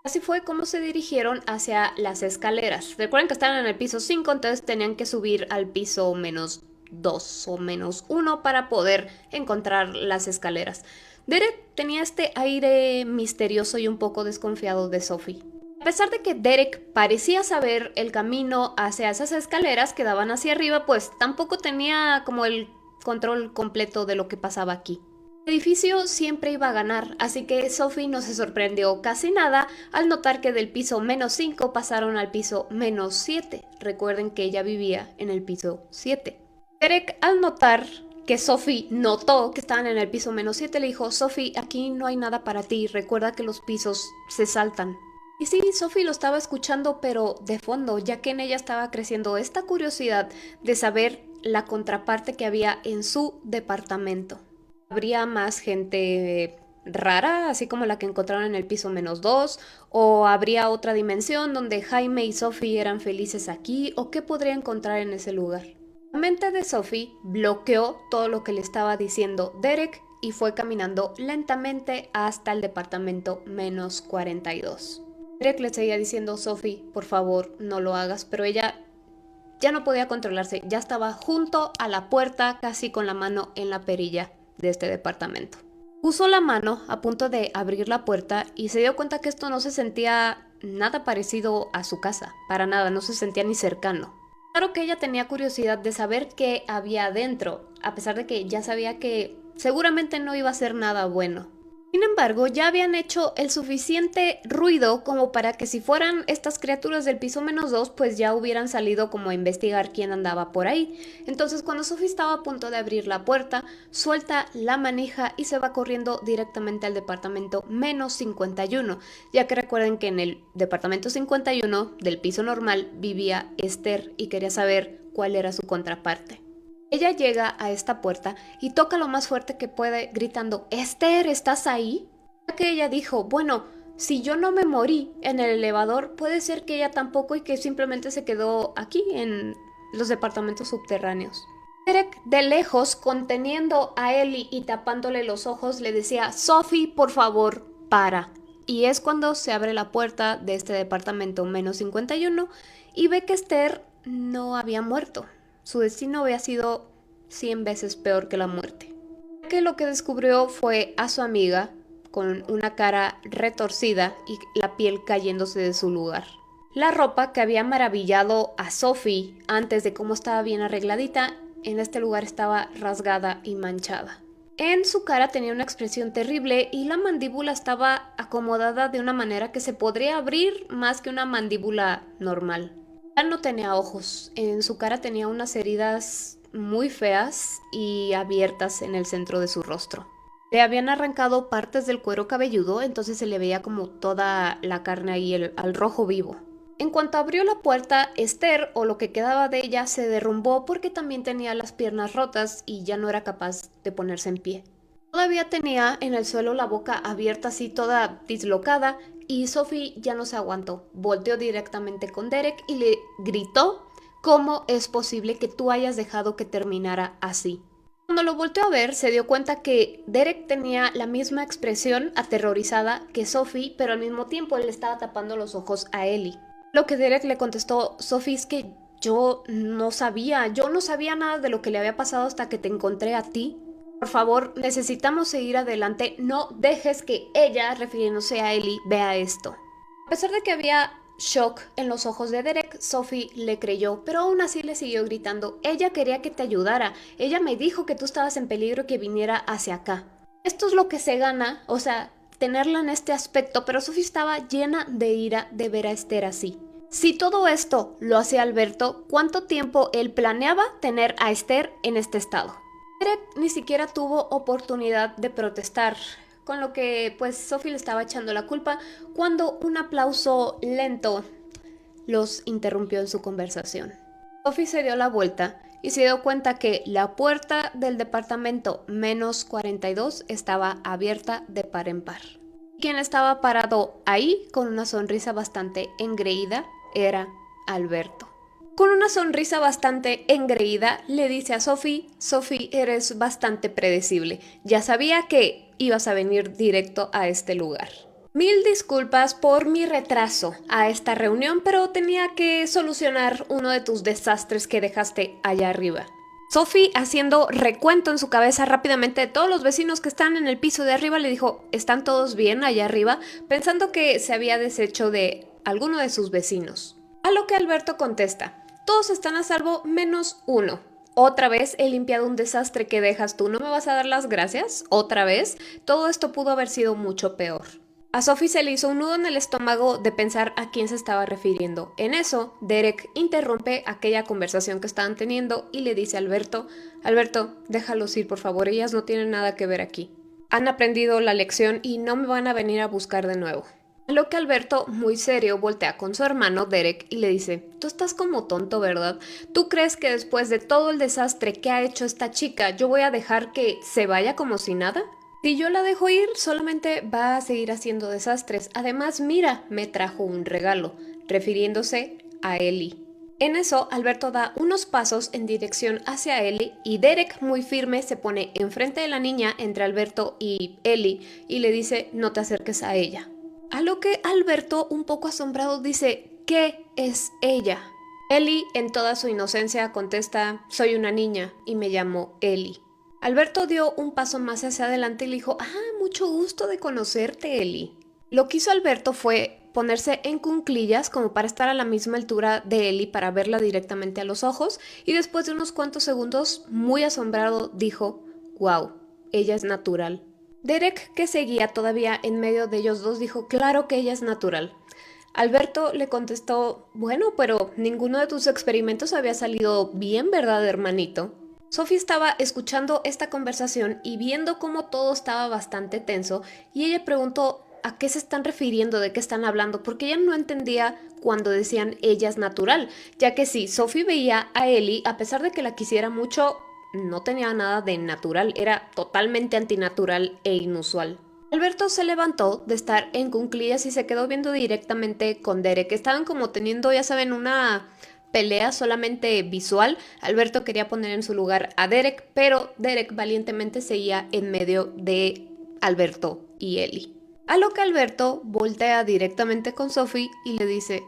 Así fue como se dirigieron hacia las escaleras. Recuerden que estaban en el piso 5, entonces tenían que subir al piso -2 o -1 para poder encontrar las escaleras. Derek tenía este aire misterioso y un poco desconfiado de Sophie. A pesar de que Derek parecía saber el camino hacia esas escaleras que daban hacia arriba, pues tampoco tenía como el control completo de lo que pasaba aquí. El edificio siempre iba a ganar, así que Sophie no se sorprendió casi nada al notar que del piso -5 pasaron al piso -7. Recuerden que ella vivía en el piso 7. Derek, al notar que Sophie notó que estaban en el piso -7, le dijo, Sophie, aquí no hay nada para ti, recuerda que los pisos se saltan. Y sí, Sophie lo estaba escuchando, pero de fondo, ya que en ella estaba creciendo esta curiosidad de saber la contraparte que había en su departamento. ¿Habría más gente rara, así como la que encontraron en el piso -2? ¿O habría otra dimensión donde Jaime y Sophie eran felices aquí? ¿O qué podría encontrar en ese lugar? La mente de Sophie bloqueó todo lo que le estaba diciendo Derek y fue caminando lentamente hasta el departamento -42. Derek le seguía diciendo, Sophie, por favor, no lo hagas, pero ella ya no podía controlarse, ya estaba junto a la puerta, casi con la mano en la perilla de este departamento. Puso la mano a punto de abrir la puerta y se dio cuenta que esto no se sentía nada parecido a su casa, para nada, no se sentía ni cercano. Claro que ella tenía curiosidad de saber qué había adentro, a pesar de que ya sabía que seguramente no iba a ser nada bueno. Sin embargo, ya habían hecho el suficiente ruido como para que si fueran estas criaturas del piso -2, pues ya hubieran salido como a investigar quién andaba por ahí. Entonces, cuando Sophie estaba a punto de abrir la puerta, suelta la manija y se va corriendo directamente al departamento -51, ya que recuerden que en el departamento 51 del piso normal vivía Esther y quería saber cuál era su contraparte. Ella llega a esta puerta y toca lo más fuerte que puede, gritando, «Esther, ¿estás ahí?». Ya que ella dijo, bueno, si yo no me morí en el elevador, puede ser que ella tampoco y que simplemente se quedó aquí en los departamentos subterráneos. Derek, de lejos, conteniendo a Ellie y tapándole los ojos, le decía, «Sophie, por favor, para». Y es cuando se abre la puerta de este departamento menos 51 y ve que Esther no había muerto. Su destino había sido 100 veces peor que la muerte. Que lo que descubrió fue a su amiga con una cara retorcida y la piel cayéndose de su lugar. La ropa que había maravillado a Sophie antes de cómo estaba bien arregladita, en este lugar estaba rasgada y manchada. En su cara tenía una expresión terrible y la mandíbula estaba acomodada de una manera que se podría abrir más que una mandíbula normal. Ya no tenía ojos, en su cara tenía unas heridas muy feas y abiertas en el centro de su rostro. Le habían arrancado partes del cuero cabelludo, entonces se le veía como toda la carne ahí al rojo vivo. En cuanto abrió la puerta, Esther, o lo que quedaba de ella, se derrumbó porque también tenía las piernas rotas y ya no era capaz de ponerse en pie. Todavía tenía en el suelo la boca abierta así toda dislocada y Sophie ya no se aguantó. Volteó directamente con Derek y le gritó, «¿Cómo es posible que tú hayas dejado que terminara así?». Cuando lo volteó a ver, se dio cuenta que Derek tenía la misma expresión aterrorizada que Sophie, pero al mismo tiempo él le estaba tapando los ojos a Ellie. Lo que Derek le contestó, «Sophie, es que yo no sabía nada de lo que le había pasado hasta que te encontré a ti. Por favor, necesitamos seguir adelante, no dejes que ella», refiriéndose a Ellie, «vea esto». A pesar de que había shock en los ojos de Derek, Sophie le creyó, pero aún así le siguió gritando, «Ella quería que te ayudara, ella me dijo que tú estabas en peligro y que viniera hacia acá». Esto es lo que se gana, o sea, tenerla en este aspecto, pero Sophie estaba llena de ira de ver a Esther así. Si todo esto lo hacía Alberto, ¿cuánto tiempo él planeaba tener a Esther en este estado? Derek ni siquiera tuvo oportunidad de protestar, con lo que pues Sophie le estaba echando la culpa cuando un aplauso lento los interrumpió en su conversación. Sophie se dio la vuelta y se dio cuenta que la puerta del departamento menos 42 estaba abierta de par en par. Quien estaba parado ahí con una sonrisa bastante engreída era Alberto. Con una sonrisa bastante engreída le dice a Sophie, «Sophie, eres bastante predecible. Ya sabía que ibas a venir directo a este lugar. Mil disculpas por mi retraso a esta reunión, pero tenía que solucionar uno de tus desastres que dejaste allá arriba». Sophie, haciendo recuento en su cabeza rápidamente de todos los vecinos que están en el piso de arriba, le dijo, «¿Están todos bien allá arriba?», pensando que se había deshecho de alguno de sus vecinos. A lo que Alberto contesta, «Todos están a salvo menos uno. Otra vez he limpiado un desastre que dejas tú. ¿No me vas a dar las gracias? ¿Otra vez? Todo esto pudo haber sido mucho peor». A Sophie se le hizo un nudo en el estómago de pensar a quién se estaba refiriendo. En eso, Derek interrumpe aquella conversación que estaban teniendo y le dice a Alberto, «Alberto, déjalos ir, por favor, ellas no tienen nada que ver aquí. Han aprendido la lección y no me van a venir a buscar de nuevo». A lo que Alberto, muy serio, voltea con su hermano Derek y le dice, «Tú estás como tonto, ¿verdad? ¿Tú crees que después de todo el desastre que ha hecho esta chica, yo voy a dejar que se vaya como si nada? Si yo la dejo ir, solamente va a seguir haciendo desastres. Además, mira, me trajo un regalo», refiriéndose a Ellie. En eso, Alberto da unos pasos en dirección hacia Ellie y Derek, muy firme, se pone enfrente de la niña entre Alberto y Ellie y le dice, «No te acerques a ella». A lo que Alberto, un poco asombrado, dice, «¿Qué es ella?». Ellie, en toda su inocencia, contesta, «Soy una niña y me llamo Ellie». Alberto dio un paso más hacia adelante y le dijo, «Mucho gusto de conocerte, Ellie». Lo que hizo Alberto fue ponerse en cuclillas como para estar a la misma altura de Ellie para verla directamente a los ojos y después de unos cuantos segundos, muy asombrado, dijo, «Wow, ella es natural». Derek, que seguía todavía en medio de ellos dos, dijo, «Claro que ella es natural». Alberto le contestó, «Bueno, pero ninguno de tus experimentos había salido bien, ¿verdad, hermanito?». Sophie estaba escuchando esta conversación y viendo cómo todo estaba bastante tenso y ella preguntó a qué se están refiriendo, de qué están hablando, porque ella no entendía cuando decían ella es natural, ya que sí, Sophie veía a Ellie, a pesar de que la quisiera mucho, no tenía nada de natural, era totalmente antinatural e inusual. Alberto se levantó de estar en cuclillas y se quedó viendo directamente con Derek. Estaban como teniendo, ya saben, una pelea solamente visual. Alberto quería poner en su lugar a Derek, pero Derek valientemente seguía en medio de Alberto y Ellie. A lo que Alberto voltea directamente con Sophie y le dice: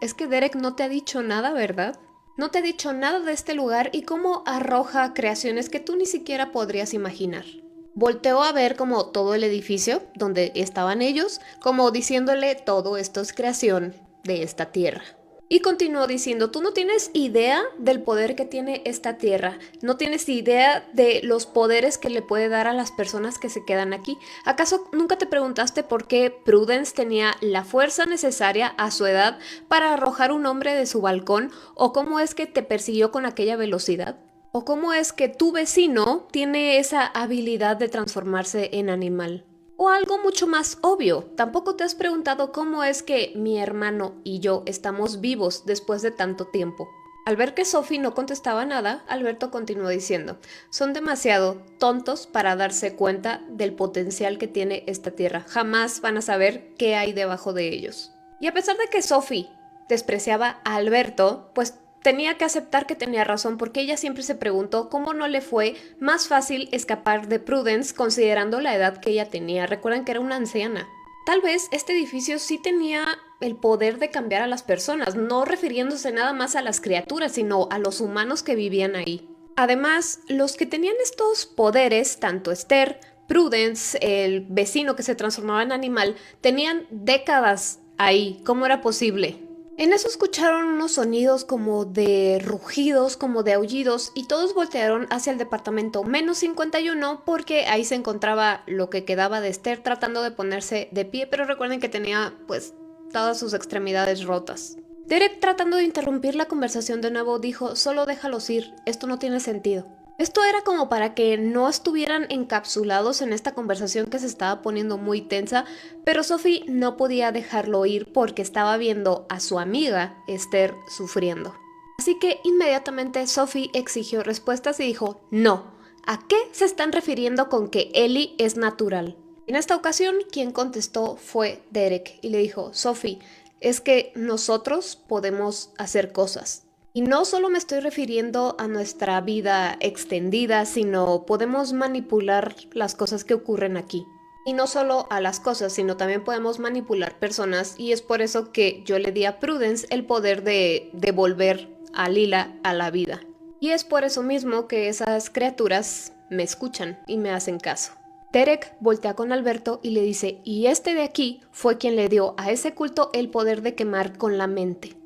es que Derek no te ha dicho nada, ¿verdad? No te ha dicho nada de este lugar y cómo arroja creaciones que tú ni siquiera podrías imaginar. Volteó a ver como todo el edificio donde estaban ellos, como diciéndole: todo esto es creación de esta tierra. Y continuó diciendo: tú no tienes idea del poder que tiene esta tierra, no tienes idea de los poderes que le puede dar a las personas que se quedan aquí. ¿Acaso nunca te preguntaste por qué Prudence tenía la fuerza necesaria a su edad para arrojar un hombre de su balcón? ¿O cómo es que te persiguió con aquella velocidad? ¿O cómo es que tu vecino tiene esa habilidad de transformarse en animal? O algo mucho más obvio, tampoco te has preguntado cómo es que mi hermano y yo estamos vivos después de tanto tiempo. Al ver que Sophie no contestaba nada, Alberto continuó diciendo: son demasiado tontos para darse cuenta del potencial que tiene esta tierra. Jamás van a saber qué hay debajo de ellos. Y a pesar de que Sophie despreciaba a Alberto, pues tenía que aceptar que tenía razón, porque ella siempre se preguntó cómo no le fue más fácil escapar de Prudence considerando la edad que ella tenía. Recuerden que era una anciana. Tal vez este edificio sí tenía el poder de cambiar a las personas, no refiriéndose nada más a las criaturas, sino a los humanos que vivían ahí. Además, los que tenían estos poderes, tanto Esther, Prudence, el vecino que se transformaba en animal, tenían décadas ahí. ¿Cómo era posible? En eso escucharon unos sonidos como de rugidos, como de aullidos, y todos voltearon hacia el departamento -51 porque ahí se encontraba lo que quedaba de Esther tratando de ponerse de pie, pero recuerden que tenía pues todas sus extremidades rotas. Derek, tratando de interrumpir la conversación de nuevo, dijo: solo déjalos ir, esto no tiene sentido. Esto era como para que no estuvieran encapsulados en esta conversación que se estaba poniendo muy tensa, pero Sophie no podía dejarlo ir porque estaba viendo a su amiga Esther sufriendo. Así que inmediatamente Sophie exigió respuestas y dijo: no, ¿a qué se están refiriendo con que Ellie es natural? En esta ocasión, quien contestó fue Derek y le dijo: Sophie, es que nosotros podemos hacer cosas. Y no solo me estoy refiriendo a nuestra vida extendida, sino podemos manipular las cosas que ocurren aquí. Y no solo a las cosas, sino también podemos manipular personas, y es por eso que yo le di a Prudence el poder de devolver a Lila a la vida. Y es por eso mismo que esas criaturas me escuchan y me hacen caso. Derek voltea con Alberto y le dice: y este de aquí fue quien le dio a ese culto el poder de quemar con la mente.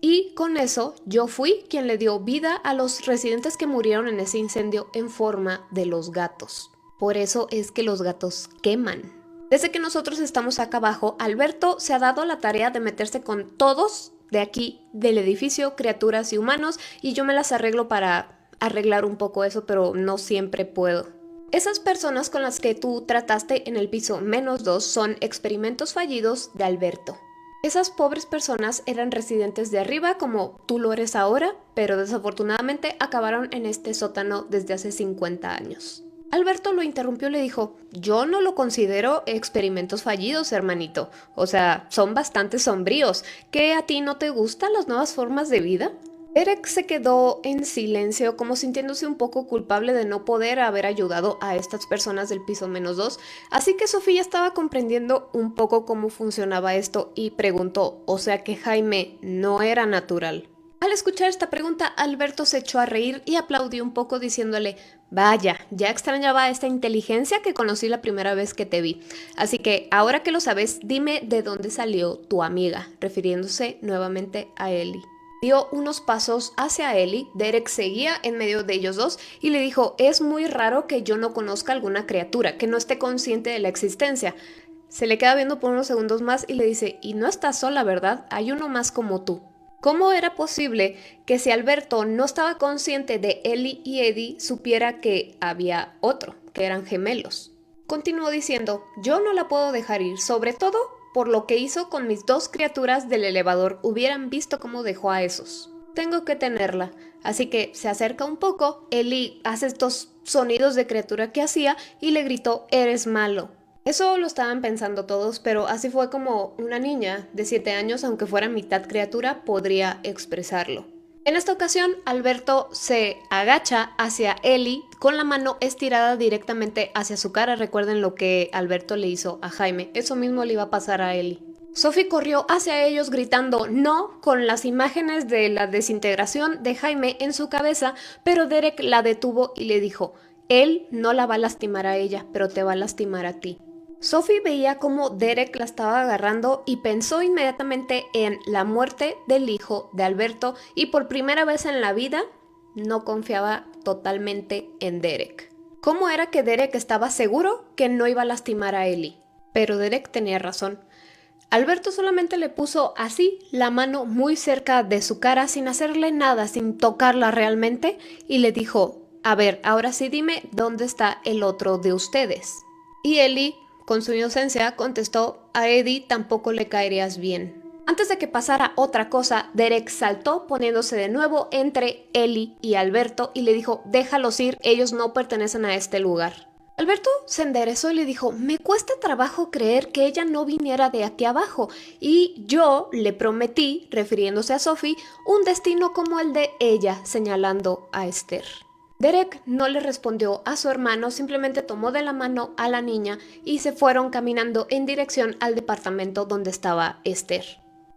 Y con eso yo fui quien le dio vida a los residentes que murieron en ese incendio en forma de los gatos. Por eso es que los gatos queman. Desde que nosotros estamos acá abajo, Alberto se ha dado la tarea de meterse con todos de aquí del edificio, criaturas y humanos, y yo me las arreglo para arreglar un poco eso, pero no siempre puedo. Esas personas con las que tú trataste en el piso -2 son experimentos fallidos de Alberto. Esas pobres personas eran residentes de arriba como tú lo eres ahora, pero desafortunadamente acabaron en este sótano desde hace 50 años. Alberto lo interrumpió y le dijo: yo no lo considero experimentos fallidos, hermanito. O sea, son bastante sombríos. ¿Qué, a ti no te gustan las nuevas formas de vida? Derek se quedó en silencio, como sintiéndose un poco culpable de no poder haber ayudado a estas personas del piso -2, así que Sofía estaba comprendiendo un poco cómo funcionaba esto y preguntó: o sea que Jaime no era natural. Al escuchar esta pregunta, Alberto se echó a reír y aplaudió un poco diciéndole: vaya, ya extrañaba esta inteligencia que conocí la primera vez que te vi. Así que ahora que lo sabes, dime de dónde salió tu amiga, refiriéndose nuevamente a Ellie. Dio unos pasos hacia Ellie, Derek seguía en medio de ellos dos y le dijo: es muy raro que yo no conozca alguna criatura, que no esté consciente de la existencia. Se le queda viendo por unos segundos más y le dice: y no estás sola, ¿verdad? Hay uno más como tú. ¿Cómo era posible que si Alberto no estaba consciente de Ellie y Eddie, supiera que había otro, que eran gemelos? Continuó diciendo: yo no la puedo dejar ir, sobre todo por lo que hizo con mis dos criaturas del elevador. Hubieran visto cómo dejó a esos. tengo que tenerla. Así que se acerca un poco, Ellie hace estos sonidos de criatura que hacía y le gritó, eres malo. Eso lo estaban pensando todos, pero así fue como una niña de 7 años, aunque fuera mitad criatura, podría expresarlo. En esta ocasión, Alberto se agacha hacia Ellie con la mano estirada directamente hacia su cara. Recuerden lo que Alberto le hizo a Jaime. Eso mismo le iba a pasar a Ellie. Sophie corrió hacia ellos gritando no, con las imágenes de la desintegración de Jaime en su cabeza, pero Derek la detuvo y le dijo, él no la va a lastimar a ella, pero te va a lastimar a ti. Sophie veía cómo Derek la estaba agarrando y pensó inmediatamente en la muerte del hijo de Alberto y por primera vez en la vida no confiaba totalmente en Derek. ¿Cómo era que Derek estaba seguro que no iba a lastimar a Ellie? Pero Derek tenía razón. Alberto solamente le puso así la mano muy cerca de su cara sin hacerle nada, sin tocarla realmente y le dijo, a ver, ahora sí dime dónde está el otro de ustedes. Y Ellie, con su inocencia, contestó, a Eddie tampoco le caerías bien. Antes de que pasara otra cosa, Derek saltó poniéndose de nuevo entre Ellie y Alberto y le dijo, déjalos ir, ellos no pertenecen a este lugar. Alberto se enderezó y le dijo, me cuesta trabajo creer que ella no viniera de aquí abajo y yo le prometí, refiriéndose a Sophie, un destino como el de ella, señalando a Esther. Derek no le respondió a su hermano, simplemente tomó de la mano a la niña y se fueron caminando en dirección al departamento donde estaba Esther.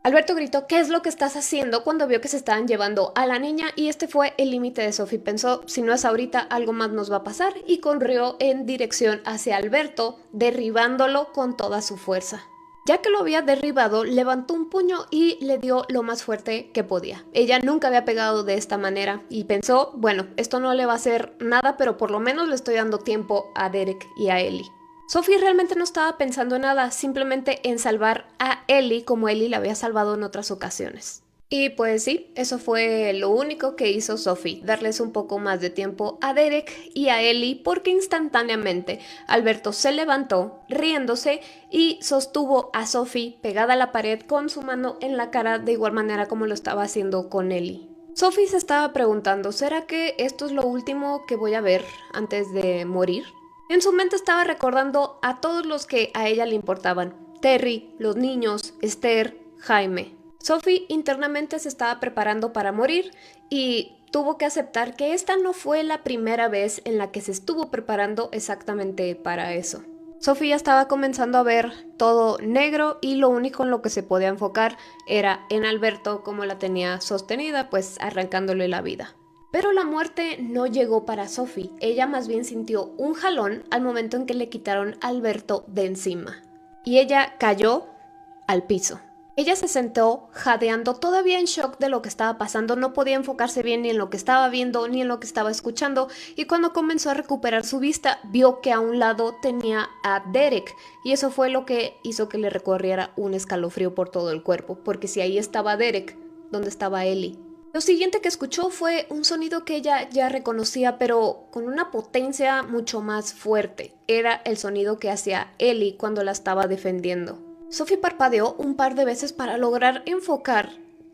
Alberto gritó, ¿qué es lo que estás haciendo? Cuando vio que se estaban llevando a la niña y este fue el límite de Sophie. Pensó, si no es ahorita, algo más nos va a pasar y corrió en dirección hacia Alberto, derribándolo con toda su fuerza. Ya que lo había derribado, levantó un puño y le dio lo más fuerte que podía. Ella nunca había pegado de esta manera y pensó, bueno, esto no le va a hacer nada, pero por lo menos le estoy dando tiempo a Derek y a Ellie. Sophie realmente no estaba pensando en nada, simplemente en salvar a Ellie como Ellie la había salvado en otras ocasiones. Y pues sí, eso fue lo único que hizo Sophie, darles un poco más de tiempo a Derek y a Ellie porque instantáneamente Alberto se levantó riéndose y sostuvo a Sophie pegada a la pared con su mano en la cara de igual manera como lo estaba haciendo con Ellie. Sophie se estaba preguntando, ¿será que esto es lo último que voy a ver antes de morir? En su mente estaba recordando a todos los que a ella le importaban, Terry, los niños, Esther, Jaime. Sophie internamente se estaba preparando para morir y tuvo que aceptar que esta no fue la primera vez en la que se estuvo preparando exactamente para eso. Sophie ya estaba comenzando a ver todo negro y lo único en lo que se podía enfocar era en Alberto como la tenía sostenida, pues arrancándole la vida. Pero la muerte no llegó para Sophie, ella más bien sintió un jalón al momento en que le quitaron a Alberto de encima. Y ella cayó al piso. Ella se sentó jadeando, todavía en shock de lo que estaba pasando, no podía enfocarse bien ni en lo que estaba viendo ni en lo que estaba escuchando, y cuando comenzó a recuperar su vista, vio que a un lado tenía a Derek, y eso fue lo que hizo que le recorriera un escalofrío por todo el cuerpo, porque si ahí estaba Derek, ¿dónde estaba Ellie? Lo siguiente que escuchó fue un sonido que ella ya reconocía, pero con una potencia mucho más fuerte. Era el sonido que hacía Ellie cuando la estaba defendiendo. Sophie parpadeó un par de veces para lograr enfocar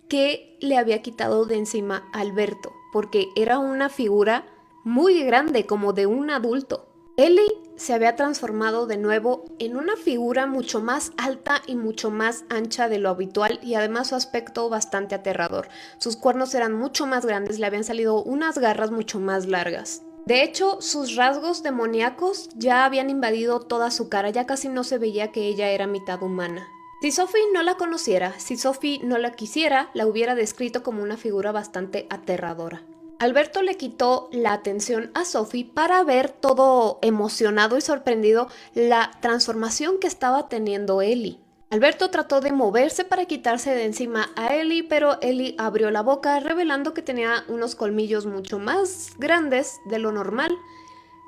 qué le había quitado de encima a Alberto, porque era una figura muy grande, como de un adulto. Ellie se había transformado de nuevo en una figura mucho más alta y mucho más ancha de lo habitual y además su aspecto bastante aterrador. Sus cuernos eran mucho más grandes, le habían salido unas garras mucho más largas. De hecho, sus rasgos demoníacos ya habían invadido toda su cara, ya casi no se veía que ella era mitad humana. Si Sophie no la conociera, si Sophie no la quisiera, la hubiera descrito como una figura bastante aterradora. Alberto le quitó la atención a Sophie para ver todo emocionado y sorprendido la transformación que estaba teniendo Ellie. Alberto trató de moverse para quitarse de encima a Ellie, pero Ellie abrió la boca revelando que tenía unos colmillos mucho más grandes de lo normal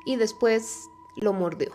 y después lo mordió.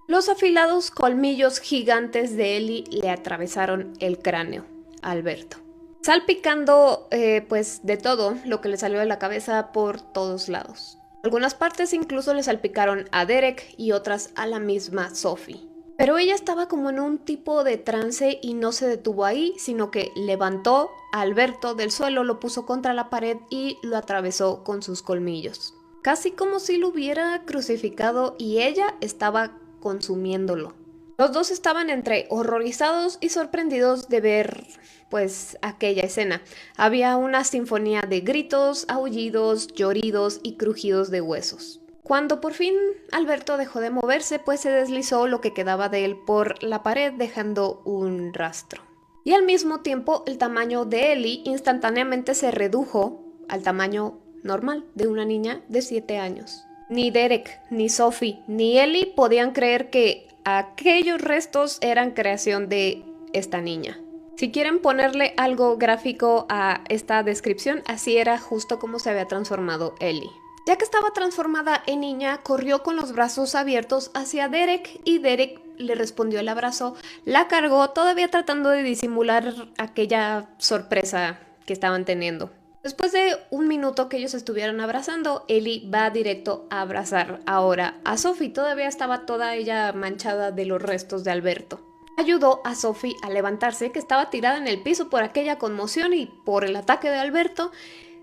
Los afilados colmillos gigantes de Ellie le atravesaron el cráneo a Alberto, salpicando pues de todo lo que le salió de la cabeza por todos lados. Algunas partes incluso le salpicaron a Derek y otras a la misma Sophie. Pero ella estaba como en un tipo de trance y no se detuvo ahí, sino que levantó a Alberto del suelo, lo puso contra la pared y lo atravesó con sus colmillos. Casi como si lo hubiera crucificado y ella estaba consumiéndolo. Los dos estaban entre horrorizados y sorprendidos de ver, pues, aquella escena. Había una sinfonía de gritos, aullidos, lloridos y crujidos de huesos. Cuando por fin Alberto dejó de moverse, pues se deslizó lo que quedaba de él por la pared, dejando un rastro. Y al mismo tiempo, el tamaño de Ellie instantáneamente se redujo al tamaño normal de una niña de 7 años. Ni Derek, ni Sophie, ni Ellie podían creer que aquellos restos eran creación de esta niña. Si quieren ponerle algo gráfico a esta descripción, así era justo como se había transformado Ellie. Ya que estaba transformada en niña, corrió con los brazos abiertos hacia Derek y Derek le respondió el abrazo, la cargó, todavía tratando de disimular aquella sorpresa que estaban teniendo. Después de un minuto que ellos estuvieron abrazando, Ellie va directo a abrazar ahora a Sophie. Todavía estaba toda ella manchada de los restos de Alberto. Ayudó a Sophie a levantarse, que estaba tirada en el piso por aquella conmoción y por el ataque de Alberto,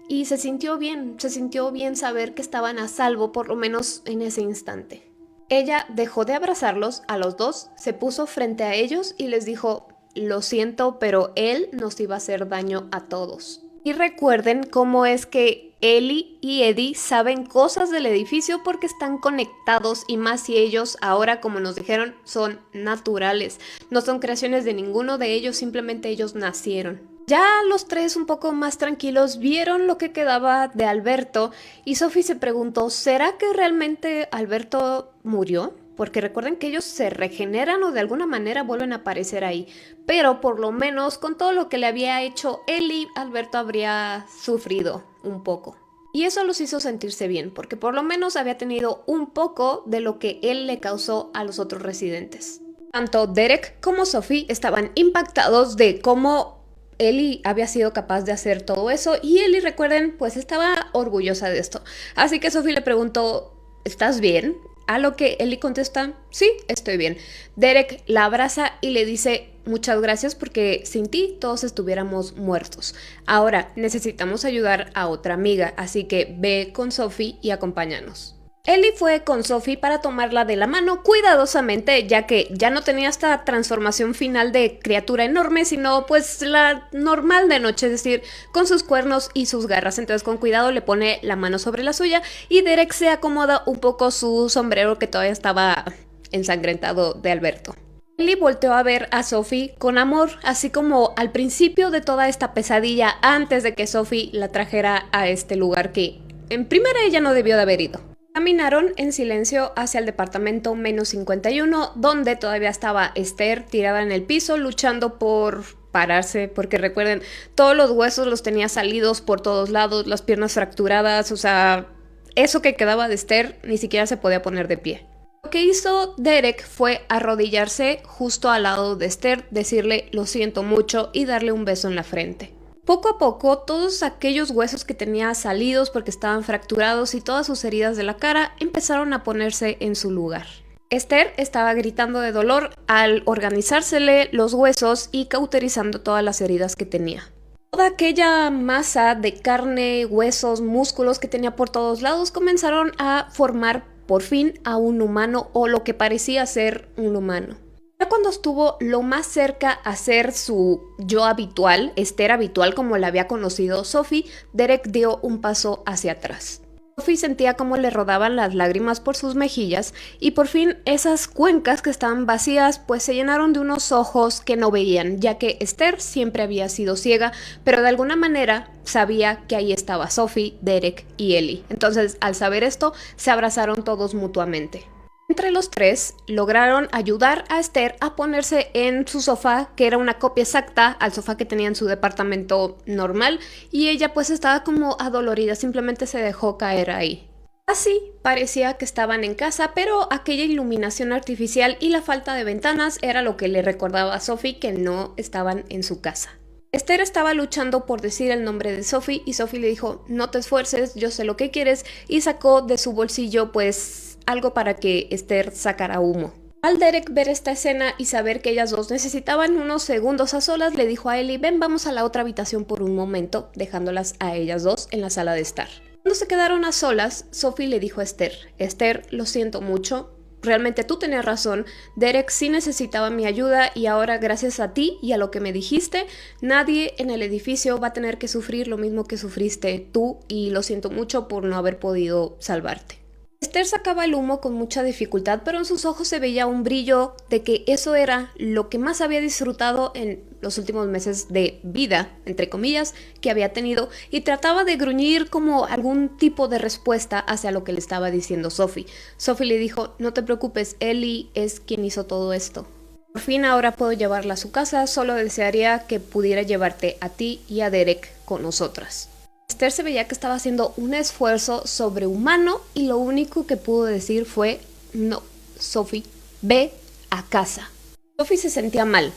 y se sintió bien saber que estaban a salvo, por lo menos en ese instante. Ella dejó de abrazarlos a los dos, se puso frente a ellos y les dijo, lo siento, pero él nos iba a hacer daño a todos. Y recuerden cómo es que Ellie y Eddie saben cosas del edificio porque están conectados, y más si ellos ahora, como nos dijeron, son naturales. No son creaciones de ninguno de ellos, simplemente ellos nacieron. Ya los tres, un poco más tranquilos, vieron lo que quedaba de Alberto y Sophie se preguntó, ¿será que realmente Alberto murió? Porque recuerden que ellos se regeneran o de alguna manera vuelven a aparecer ahí. Pero por lo menos con todo lo que le había hecho Ellie, Alberto habría sufrido un poco. Y eso los hizo sentirse bien, porque por lo menos había tenido un poco de lo que él le causó a los otros residentes. Tanto Derek como Sophie estaban impactados de cómo Ellie había sido capaz de hacer todo eso. Y Ellie, recuerden, pues estaba orgullosa de esto. Así que Sophie le preguntó, ¿estás bien? A lo que Ellie contesta, sí, estoy bien. Derek la abraza y le dice, muchas gracias porque sin ti todos estuviéramos muertos. Ahora necesitamos ayudar a otra amiga, así que ve con Sophie y acompáñanos. Ellie fue con Sophie para tomarla de la mano cuidadosamente, ya que ya no tenía esta transformación final de criatura enorme, sino pues la normal de noche, es decir, con sus cuernos y sus garras. Entonces con cuidado le pone la mano sobre la suya y Derek se acomoda un poco su sombrero que todavía estaba ensangrentado de Alberto. Ellie volteó a ver a Sophie con amor, así como al principio de toda esta pesadilla, antes de que Sophie la trajera a este lugar que en primera ella no debió de haber ido. Caminaron en silencio hacia el departamento menos 51, donde todavía estaba Esther tirada en el piso luchando por pararse, porque recuerden, todos los huesos los tenía salidos por todos lados, las piernas fracturadas, o sea, eso que quedaba de Esther ni siquiera se podía poner de pie. Lo que hizo Derek fue arrodillarse justo al lado de Esther, decirle lo siento mucho y darle un beso en la frente. Poco a poco, todos aquellos huesos que tenía salidos porque estaban fracturados y todas sus heridas de la cara empezaron a ponerse en su lugar. Esther estaba gritando de dolor al organizársele los huesos y cauterizando todas las heridas que tenía. Toda aquella masa de carne, huesos, músculos que tenía por todos lados comenzaron a formar por fin a un humano, o lo que parecía ser un humano. Ya cuando estuvo lo más cerca a ser su yo habitual, Esther habitual como la había conocido Sophie, Derek dio un paso hacia atrás. Sophie sentía cómo le rodaban las lágrimas por sus mejillas y por fin esas cuencas que estaban vacías pues se llenaron de unos ojos que no veían, ya que Esther siempre había sido ciega, pero de alguna manera sabía que ahí estaba Sophie, Derek y Ellie. Entonces al saber esto se abrazaron todos mutuamente. Entre los tres lograron ayudar a Esther a ponerse en su sofá, que era una copia exacta al sofá que tenía en su departamento normal, y ella pues estaba como adolorida, simplemente se dejó caer ahí. Así parecía que estaban en casa, pero aquella iluminación artificial y la falta de ventanas era lo que le recordaba a Sophie que no estaban en su casa. Esther estaba luchando por decir el nombre de Sophie y Sophie le dijo, no te esfuerces, yo sé lo que quieres, y sacó de su bolsillo pues algo para que Esther sacara humo. Al Derek ver esta escena y saber que ellas dos necesitaban unos segundos a solas, le dijo a Ellie, ven, vamos a la otra habitación por un momento, dejándolas a ellas dos en la sala de estar. Cuando se quedaron a solas, Sophie le dijo a Esther, Esther, lo siento mucho, realmente tú tenías razón, Derek sí necesitaba mi ayuda y ahora gracias a ti y a lo que me dijiste, nadie en el edificio va a tener que sufrir lo mismo que sufriste tú y lo siento mucho por no haber podido salvarte. Esther sacaba el humo con mucha dificultad, pero en sus ojos se veía un brillo de que eso era lo que más había disfrutado en los últimos meses de vida, entre comillas, que había tenido, y trataba de gruñir como algún tipo de respuesta hacia lo que le estaba diciendo Sophie. Sophie le dijo, no te preocupes, Ellie es quien hizo todo esto. Por fin ahora puedo llevarla a su casa, solo desearía que pudiera llevarte a ti y a Derek con nosotras. Esther se veía que estaba haciendo un esfuerzo sobrehumano y lo único que pudo decir fue, no, Sophie, ve a casa. Sophie se sentía mal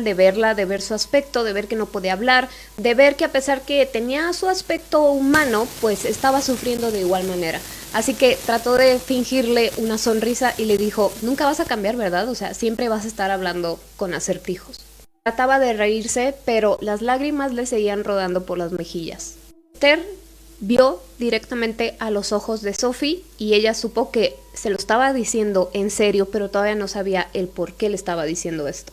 de verla, de ver su aspecto, de ver que no podía hablar, de ver que a pesar que tenía su aspecto humano, pues estaba sufriendo de igual manera. Así que trató de fingirle una sonrisa y le dijo, nunca vas a cambiar, ¿verdad? O sea, siempre vas a estar hablando con acertijos. Trataba de reírse, pero las lágrimas le seguían rodando por las mejillas. Esther vio directamente a los ojos de Sophie y ella supo que se lo estaba diciendo en serio, pero todavía no sabía el por qué le estaba diciendo esto.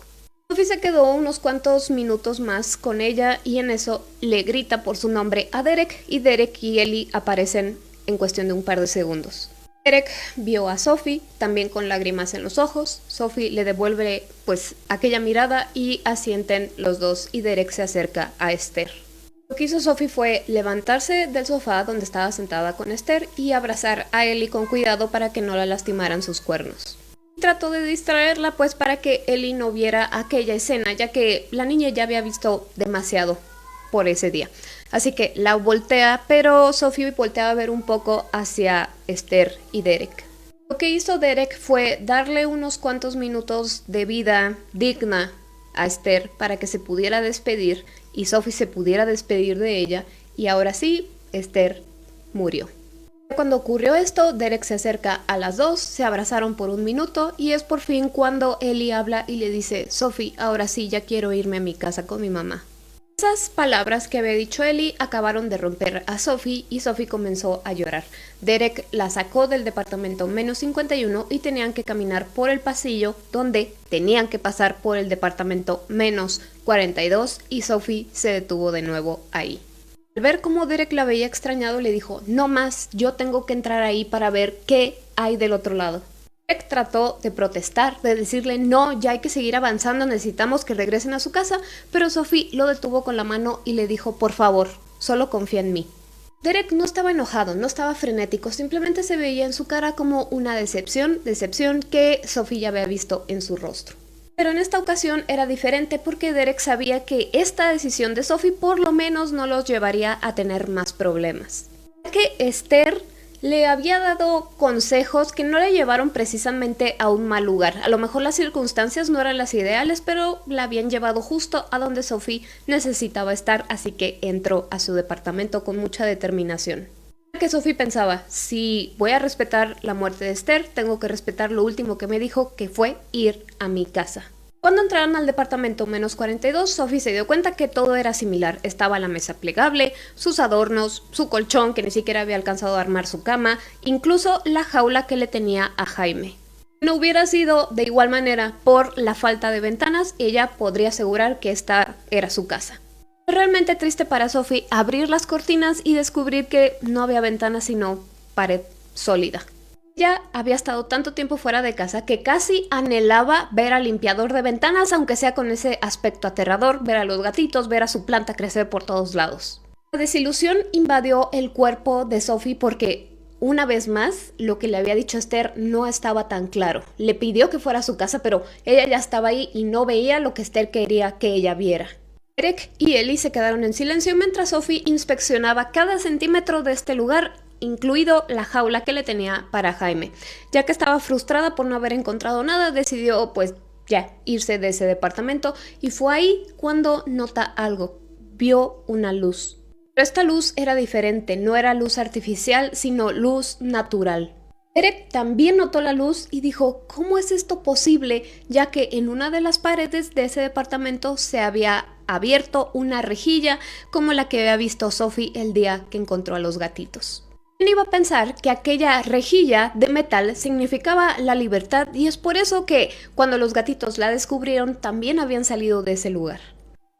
Sophie se quedó unos cuantos minutos más con ella y en eso le grita por su nombre a Derek y Derek y Ellie aparecen en cuestión de un par de segundos. Derek vio a Sophie, también con lágrimas en los ojos. Sophie le devuelve pues aquella mirada y asienten los dos y Derek se acerca a Esther. Lo que hizo Sophie fue levantarse del sofá donde estaba sentada con Esther y abrazar a Ellie con cuidado para que no la lastimaran sus cuernos. Trató de distraerla pues para que Ellie no viera aquella escena, ya que la niña ya había visto demasiado por ese día. Así que la voltea, pero Sophie voltea a ver un poco hacia Esther y Derek. Lo que hizo Derek fue darle unos cuantos minutos de vida digna a Esther para que se pudiera despedir y Sophie se pudiera despedir de ella y ahora sí, Esther murió. Cuando ocurrió esto, Derek se acerca a las dos, se abrazaron por un minuto y es por fin cuando Ellie habla y le dice, Sophie, ahora sí, ya quiero irme a mi casa con mi mamá. Esas palabras que había dicho Ellie acabaron de romper a Sophie y Sophie comenzó a llorar. Derek la sacó del departamento menos 51 y tenían que caminar por el pasillo donde tenían que pasar por el departamento menos 42 y Sophie se detuvo de nuevo ahí. Al ver cómo Derek la veía extrañado le dijo, no más, yo tengo que entrar ahí para ver qué hay del otro lado. Derek trató de protestar, de decirle no, ya hay que seguir avanzando, necesitamos que regresen a su casa, pero Sophie lo detuvo con la mano y le dijo, por favor, solo confía en mí. Derek no estaba enojado, no estaba frenético, simplemente se veía en su cara como una decepción que Sophie ya había visto en su rostro. Pero en esta ocasión era diferente porque Derek sabía que esta decisión de Sophie por lo menos no los llevaría a tener más problemas. Ya que Esther le había dado consejos que no le llevaron precisamente a un mal lugar. A lo mejor las circunstancias no eran las ideales, pero la habían llevado justo a donde Sophie necesitaba estar, así que entró a su departamento con mucha determinación. Que Sophie pensaba, si voy a respetar la muerte de Esther, tengo que respetar lo último que me dijo, que fue ir a mi casa. Cuando entraron al departamento menos 42, Sophie se dio cuenta que todo era similar. Estaba la mesa plegable, sus adornos, su colchón que ni siquiera había alcanzado a armar su cama, incluso la jaula que le tenía a Jaime. Si no hubiera sido de igual manera por la falta de ventanas, ella podría asegurar que esta era su casa. Realmente triste para Sophie abrir las cortinas y descubrir que no había ventanas sino pared sólida. Ella había estado tanto tiempo fuera de casa que casi anhelaba ver al limpiador de ventanas, aunque sea con ese aspecto aterrador, ver a los gatitos, ver a su planta crecer por todos lados. La desilusión invadió el cuerpo de Sophie porque, una vez más, lo que le había dicho Esther no estaba tan claro. Le pidió que fuera a su casa, pero ella ya estaba ahí y no veía lo que Esther quería que ella viera. Derek y Ellie se quedaron en silencio mientras Sophie inspeccionaba cada centímetro de este lugar, incluido la jaula que le tenía para Jaime. Ya que estaba frustrada por no haber encontrado nada, decidió pues ya irse de ese departamento y fue ahí cuando nota algo. Vio una luz. Pero esta luz era diferente, no era luz artificial, sino luz natural. Derek también notó la luz y dijo, ¿cómo es esto posible? Ya que en una de las paredes de ese departamento se había abierto una rejilla como la que había visto Sophie el día que encontró a los gatitos. Él iba a pensar que aquella rejilla de metal significaba la libertad y es por eso que cuando los gatitos la descubrieron también habían salido de ese lugar.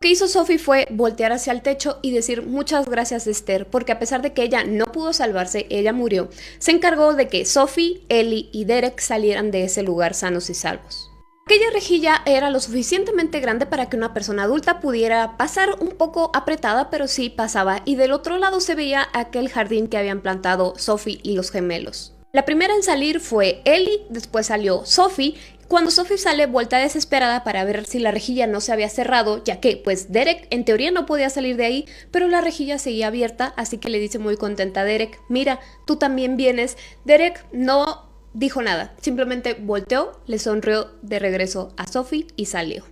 Lo que hizo Sophie fue voltear hacia el techo y decir muchas gracias Esther, porque a pesar de que ella no pudo salvarse, ella murió. Se encargó de que Sophie, Ellie y Derek salieran de ese lugar sanos y salvos. Aquella rejilla era lo suficientemente grande para que una persona adulta pudiera pasar un poco apretada, pero sí pasaba, y del otro lado se veía aquel jardín que habían plantado Sophie y los gemelos. La primera en salir fue Ellie, después salió Sophie. Cuando Sophie sale, vuelta desesperada para ver si la rejilla no se había cerrado, ya que pues Derek en teoría no podía salir de ahí, pero la rejilla seguía abierta, así que le dice muy contenta a Derek, mira, tú también vienes. Derek no dijo nada, simplemente volteó, le sonrió de regreso a Sophie y salió.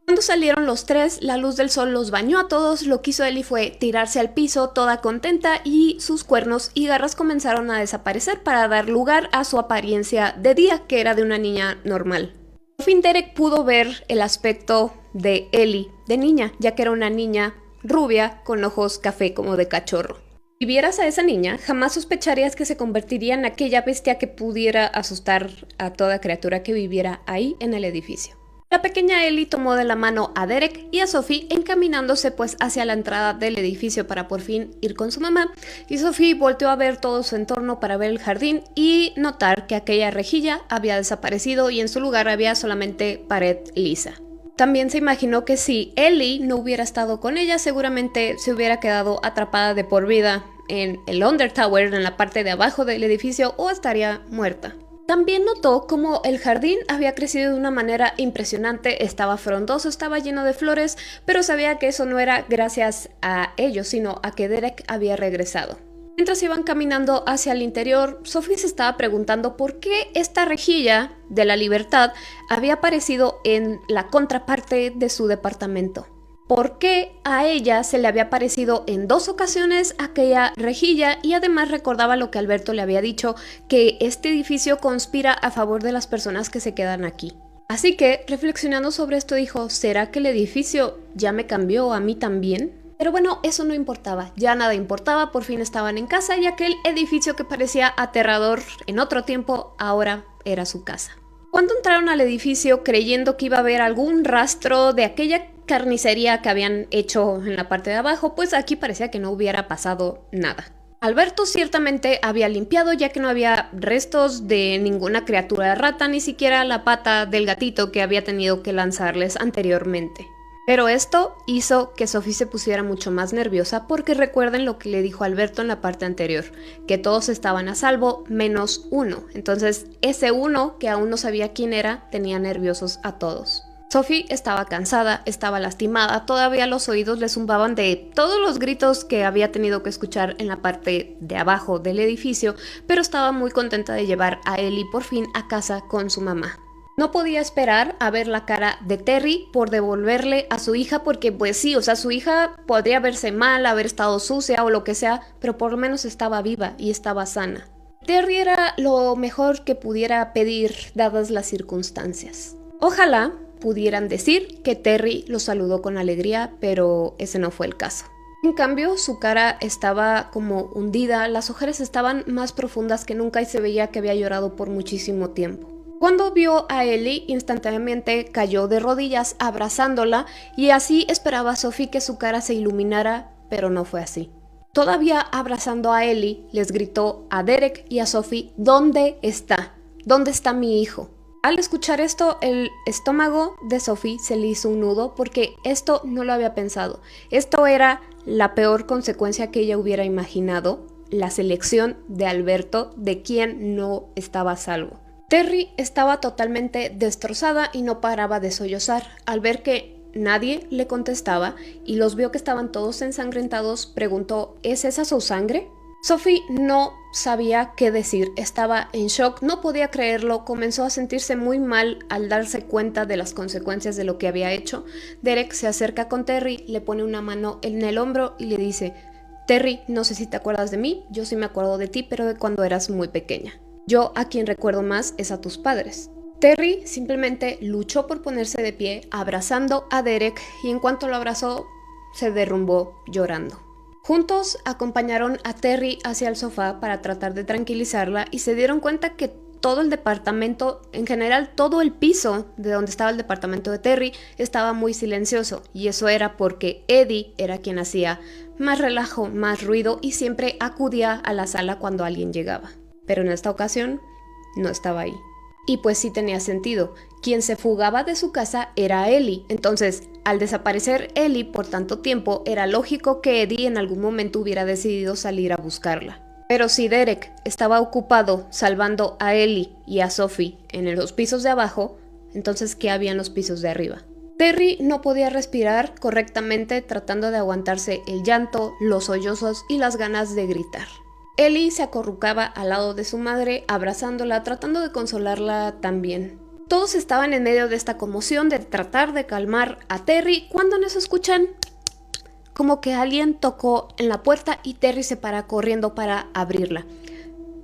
Cuando salieron los tres, la luz del sol los bañó a todos. Lo que hizo Ellie fue tirarse al piso toda contenta y sus cuernos y garras comenzaron a desaparecer para dar lugar a su apariencia de día, que era de una niña normal. Por fin Derek pudo ver el aspecto de Ellie de niña, ya que era una niña rubia con ojos café como de cachorro. Si vieras a esa niña, jamás sospecharías que se convertiría en aquella bestia que pudiera asustar a toda criatura que viviera ahí en el edificio. La pequeña Ellie tomó de la mano a Derek y a Sophie encaminándose pues hacia la entrada del edificio para por fin ir con su mamá, y Sophie volteó a ver todo su entorno para ver el jardín y notar que aquella rejilla había desaparecido y en su lugar había solamente pared lisa. También se imaginó que si Ellie no hubiera estado con ella, seguramente se hubiera quedado atrapada de por vida en el Undertower, en la parte de abajo del edificio, o estaría muerta. También notó cómo el jardín había crecido de una manera impresionante, estaba frondoso, estaba lleno de flores, pero sabía que eso no era gracias a ellos, sino a que Derek había regresado. Mientras iban caminando hacia el interior, Sophie se estaba preguntando por qué esta rejilla de la libertad había aparecido en la contraparte de su departamento. ¿Por qué a ella se le había aparecido en 2 ocasiones aquella rejilla? Y además recordaba lo que Alberto le había dicho, que este edificio conspira a favor de las personas que se quedan aquí. Así que, reflexionando sobre esto, dijo, ¿será que el edificio ya me cambió a mí también? Pero bueno, eso no importaba, ya nada importaba, por fin estaban en casa y aquel edificio que parecía aterrador en otro tiempo, ahora era su casa. Cuando entraron al edificio creyendo que iba a haber algún rastro de aquella carnicería que habían hecho en la parte de abajo, pues aquí parecía que no hubiera pasado nada. Alberto ciertamente había limpiado, ya que no había restos de ninguna criatura rata, ni siquiera la pata del gatito que había tenido que lanzarles anteriormente. Pero esto hizo que Sophie se pusiera mucho más nerviosa, porque recuerden lo que le dijo Alberto en la parte anterior, que todos estaban a salvo menos uno. Entonces ese uno, que aún no sabía quién era, tenía nerviosos a todos. Sophie estaba cansada, estaba lastimada, todavía los oídos le zumbaban de todos los gritos que había tenido que escuchar en la parte de abajo del edificio, pero estaba muy contenta de llevar a Ellie por fin a casa con su mamá. No podía esperar a ver la cara de Terry por devolverle a su hija, porque pues sí, o sea, su hija podría verse mal, haber estado sucia o lo que sea, pero por lo menos estaba viva y estaba sana. Terry era lo mejor que pudiera pedir dadas las circunstancias. Ojalá pudieran decir que Terry lo saludó con alegría, pero ese no fue el caso. En cambio, su cara estaba como hundida, las ojeras estaban más profundas que nunca y se veía que había llorado por muchísimo tiempo. Cuando vio a Ellie, instantáneamente cayó de rodillas abrazándola y así esperaba Sophie que su cara se iluminara, pero no fue así. Todavía abrazando a Ellie, les gritó a Derek y a Sophie, ¿dónde está? ¿Dónde está mi hijo? Al escuchar esto, el estómago de Sophie se le hizo un nudo porque esto no lo había pensado. Esto era la peor consecuencia que ella hubiera imaginado, la selección de Alberto, de quien no estaba a salvo. Terry estaba totalmente destrozada y no paraba de sollozar. Al ver que nadie le contestaba y los vio que estaban todos ensangrentados, preguntó, ¿es esa su sangre? Sophie no sabía qué decir, estaba en shock, no podía creerlo, comenzó a sentirse muy mal al darse cuenta de las consecuencias de lo que había hecho. Derek se acerca con Terry, le pone una mano en el hombro y le dice, Terry, no sé si te acuerdas de mí, yo sí me acuerdo de ti, pero de cuando eras muy pequeña. Yo a quien recuerdo más es a tus padres. Terry simplemente luchó por ponerse de pie, abrazando a Derek, y en cuanto lo abrazó, se derrumbó llorando. Juntos acompañaron a Terry hacia el sofá para tratar de tranquilizarla y se dieron cuenta que todo el departamento, en general todo el piso de donde estaba el departamento de Terry, estaba muy silencioso, y eso era porque Eddie era quien hacía más relajo, más ruido y siempre acudía a la sala cuando alguien llegaba. Pero en esta ocasión no estaba ahí. Y pues sí tenía sentido. Quien se fugaba de su casa era Ellie. Entonces, al desaparecer Ellie por tanto tiempo, era lógico que Eddie en algún momento hubiera decidido salir a buscarla. Pero si Derek estaba ocupado salvando a Ellie y a Sophie en los pisos de abajo, entonces ¿qué había en los pisos de arriba? Terry no podía respirar correctamente, tratando de aguantarse el llanto, los sollozos y las ganas de gritar. Ellie se acurrucaba al lado de su madre, abrazándola, tratando de consolarla también. Todos estaban en medio de esta conmoción de tratar de calmar a Terry, cuando en eso escuchan como que alguien tocó en la puerta y Terry se para corriendo para abrirla.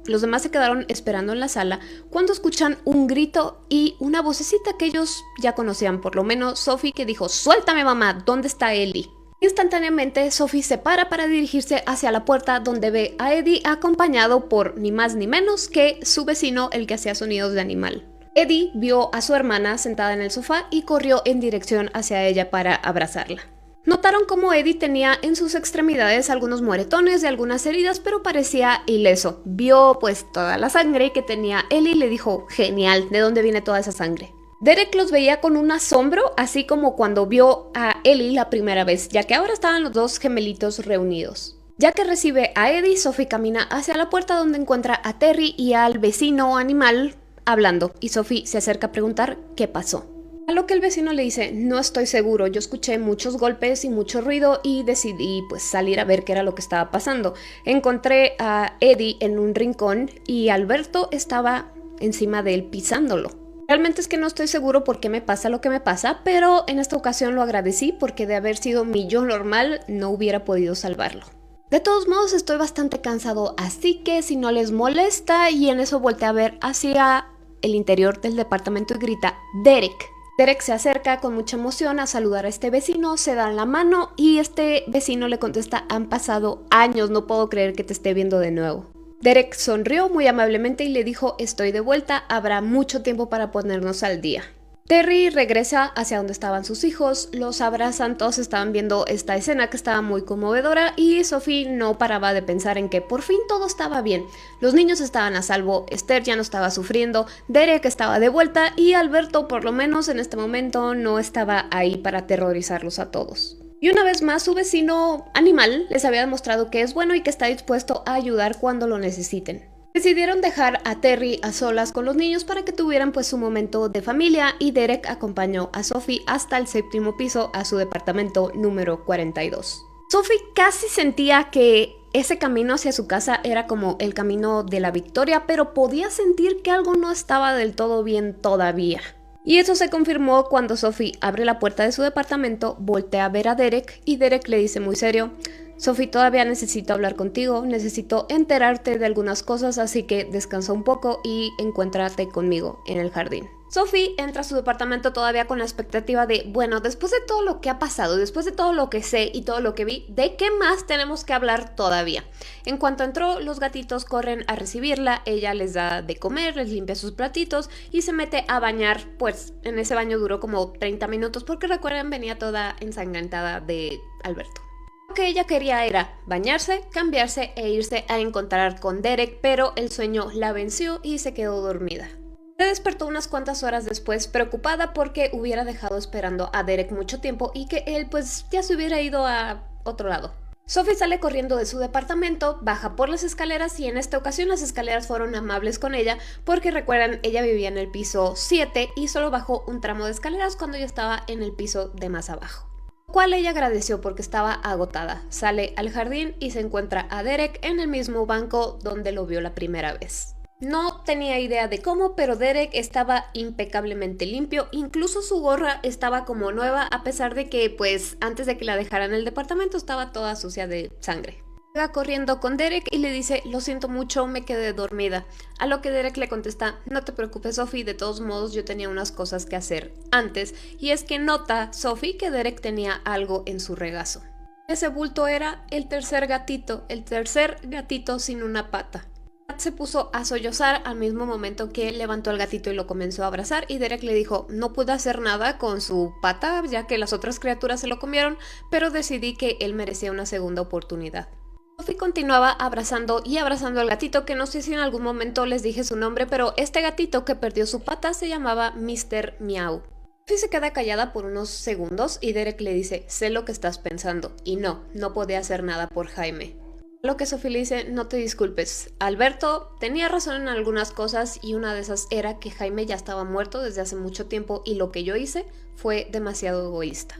Los demás se quedaron esperando en la sala cuando escuchan un grito y una vocecita que ellos ya conocían, por lo menos Sophie, que dijo: «¡Suéltame, mamá! ¿Dónde está Ellie?». Instantáneamente, Sophie se para dirigirse hacia la puerta, donde ve a Eddie acompañado por ni más ni menos que su vecino, el que hacía sonidos de animal. Eddie vio a su hermana sentada en el sofá y corrió en dirección hacia ella para abrazarla. Notaron cómo Eddie tenía en sus extremidades algunos moretones y algunas heridas, pero parecía ileso. Vio pues toda la sangre que tenía Ellie y le dijo: «Genial, ¿de dónde viene toda esa sangre?». Derek los veía con un asombro, así como cuando vio a Ellie la primera vez, ya que ahora estaban los dos gemelitos reunidos. Ya que recibe a Eddie, Sophie camina hacia la puerta, donde encuentra a Terry y al vecino animal hablando, y Sophie se acerca a preguntar qué pasó. A lo que el vecino le dice: «No estoy seguro, yo escuché muchos golpes y mucho ruido y decidí pues salir a ver qué era lo que estaba pasando. Encontré a Eddie en un rincón y Alberto estaba encima de él pisándolo. Realmente es que no estoy seguro por qué me pasa lo que me pasa, pero en esta ocasión lo agradecí porque de haber sido mi yo normal no hubiera podido salvarlo. De todos modos estoy bastante cansado, así que si no les molesta», y en eso voltea a ver hacia el interior del departamento y grita: «Derek». Derek se acerca con mucha emoción a saludar a este vecino, se dan la mano y este vecino le contesta: «Han pasado años, no puedo creer que te esté viendo de nuevo». Derek sonrió muy amablemente y le dijo: «Estoy de vuelta, habrá mucho tiempo para ponernos al día». Terry regresa hacia donde estaban sus hijos, los abrazan, todos estaban viendo esta escena que estaba muy conmovedora y Sophie no paraba de pensar en que por fin todo estaba bien. Los niños estaban a salvo, Esther ya no estaba sufriendo, Derek estaba de vuelta y Alberto, por lo menos en este momento, no estaba ahí para aterrorizarlos a todos. Y una vez más, su vecino animal les había demostrado que es bueno y que está dispuesto a ayudar cuando lo necesiten. Decidieron dejar a Terry a solas con los niños para que tuvieran pues su momento de familia, y Derek acompañó a Sophie hasta el 7º piso a su departamento número 42. Sophie casi sentía que ese camino hacia su casa era como el camino de la victoria, pero podía sentir que algo no estaba del todo bien todavía. Y eso se confirmó cuando Sophie abre la puerta de su departamento, voltea a ver a Derek y Derek le dice muy serio: «Sophie, todavía necesito hablar contigo, necesito enterarte de algunas cosas, así que descansa un poco y encuéntrate conmigo en el jardín». Sophie entra a su departamento todavía con la expectativa de: bueno, después de todo lo que ha pasado, después de todo lo que sé y todo lo que vi, ¿de qué más tenemos que hablar todavía? En cuanto entró, los gatitos corren a recibirla, ella les da de comer, les limpia sus platitos y se mete a bañar. Pues en ese baño duró como 30 minutos porque recuerden, venía toda ensangrentada de Alberto. Lo que ella quería era bañarse, cambiarse e irse a encontrar con Derek, pero el sueño la venció y se quedó dormida. Se despertó unas cuantas horas después, preocupada porque hubiera dejado esperando a Derek mucho tiempo y que él pues ya se hubiera ido a otro lado. Sophie sale corriendo de su departamento, baja por las escaleras y en esta ocasión las escaleras fueron amables con ella porque recuerdan, ella vivía en el piso 7 y solo bajó un tramo de escaleras cuando ya estaba en el piso de más abajo. Lo cual ella agradeció porque estaba agotada. Sale al jardín y se encuentra a Derek en el mismo banco donde lo vio la primera vez. No tenía idea de cómo, pero Derek estaba impecablemente limpio, incluso su gorra estaba como nueva, a pesar de que, pues, antes de que la dejaran en el departamento estaba toda sucia de sangre. Llega corriendo con Derek y le dice, lo siento mucho, me quedé dormida. A lo que Derek le contesta, no te preocupes Sophie, de todos modos yo tenía unas cosas que hacer antes. Y es que nota Sophie que Derek tenía algo en su regazo. Ese bulto era el tercer gatito sin una pata. Kat se puso a sollozar al mismo momento que levantó al gatito y lo comenzó a abrazar, y Derek le dijo, no pude hacer nada con su pata ya que las otras criaturas se lo comieron, pero decidí que él merecía una segunda oportunidad. Sophie continuaba abrazando y abrazando al gatito, que no sé si en algún momento les dije su nombre, pero este gatito que perdió su pata se llamaba Mr. Meow. Sophie se queda callada por unos segundos y Derek le dice, sé lo que estás pensando, y no podía hacer nada por Jaime. A lo que Sophie le dice, no te disculpes, Alberto tenía razón en algunas cosas y una de esas era que Jaime ya estaba muerto desde hace mucho tiempo y lo que yo hice fue demasiado egoísta.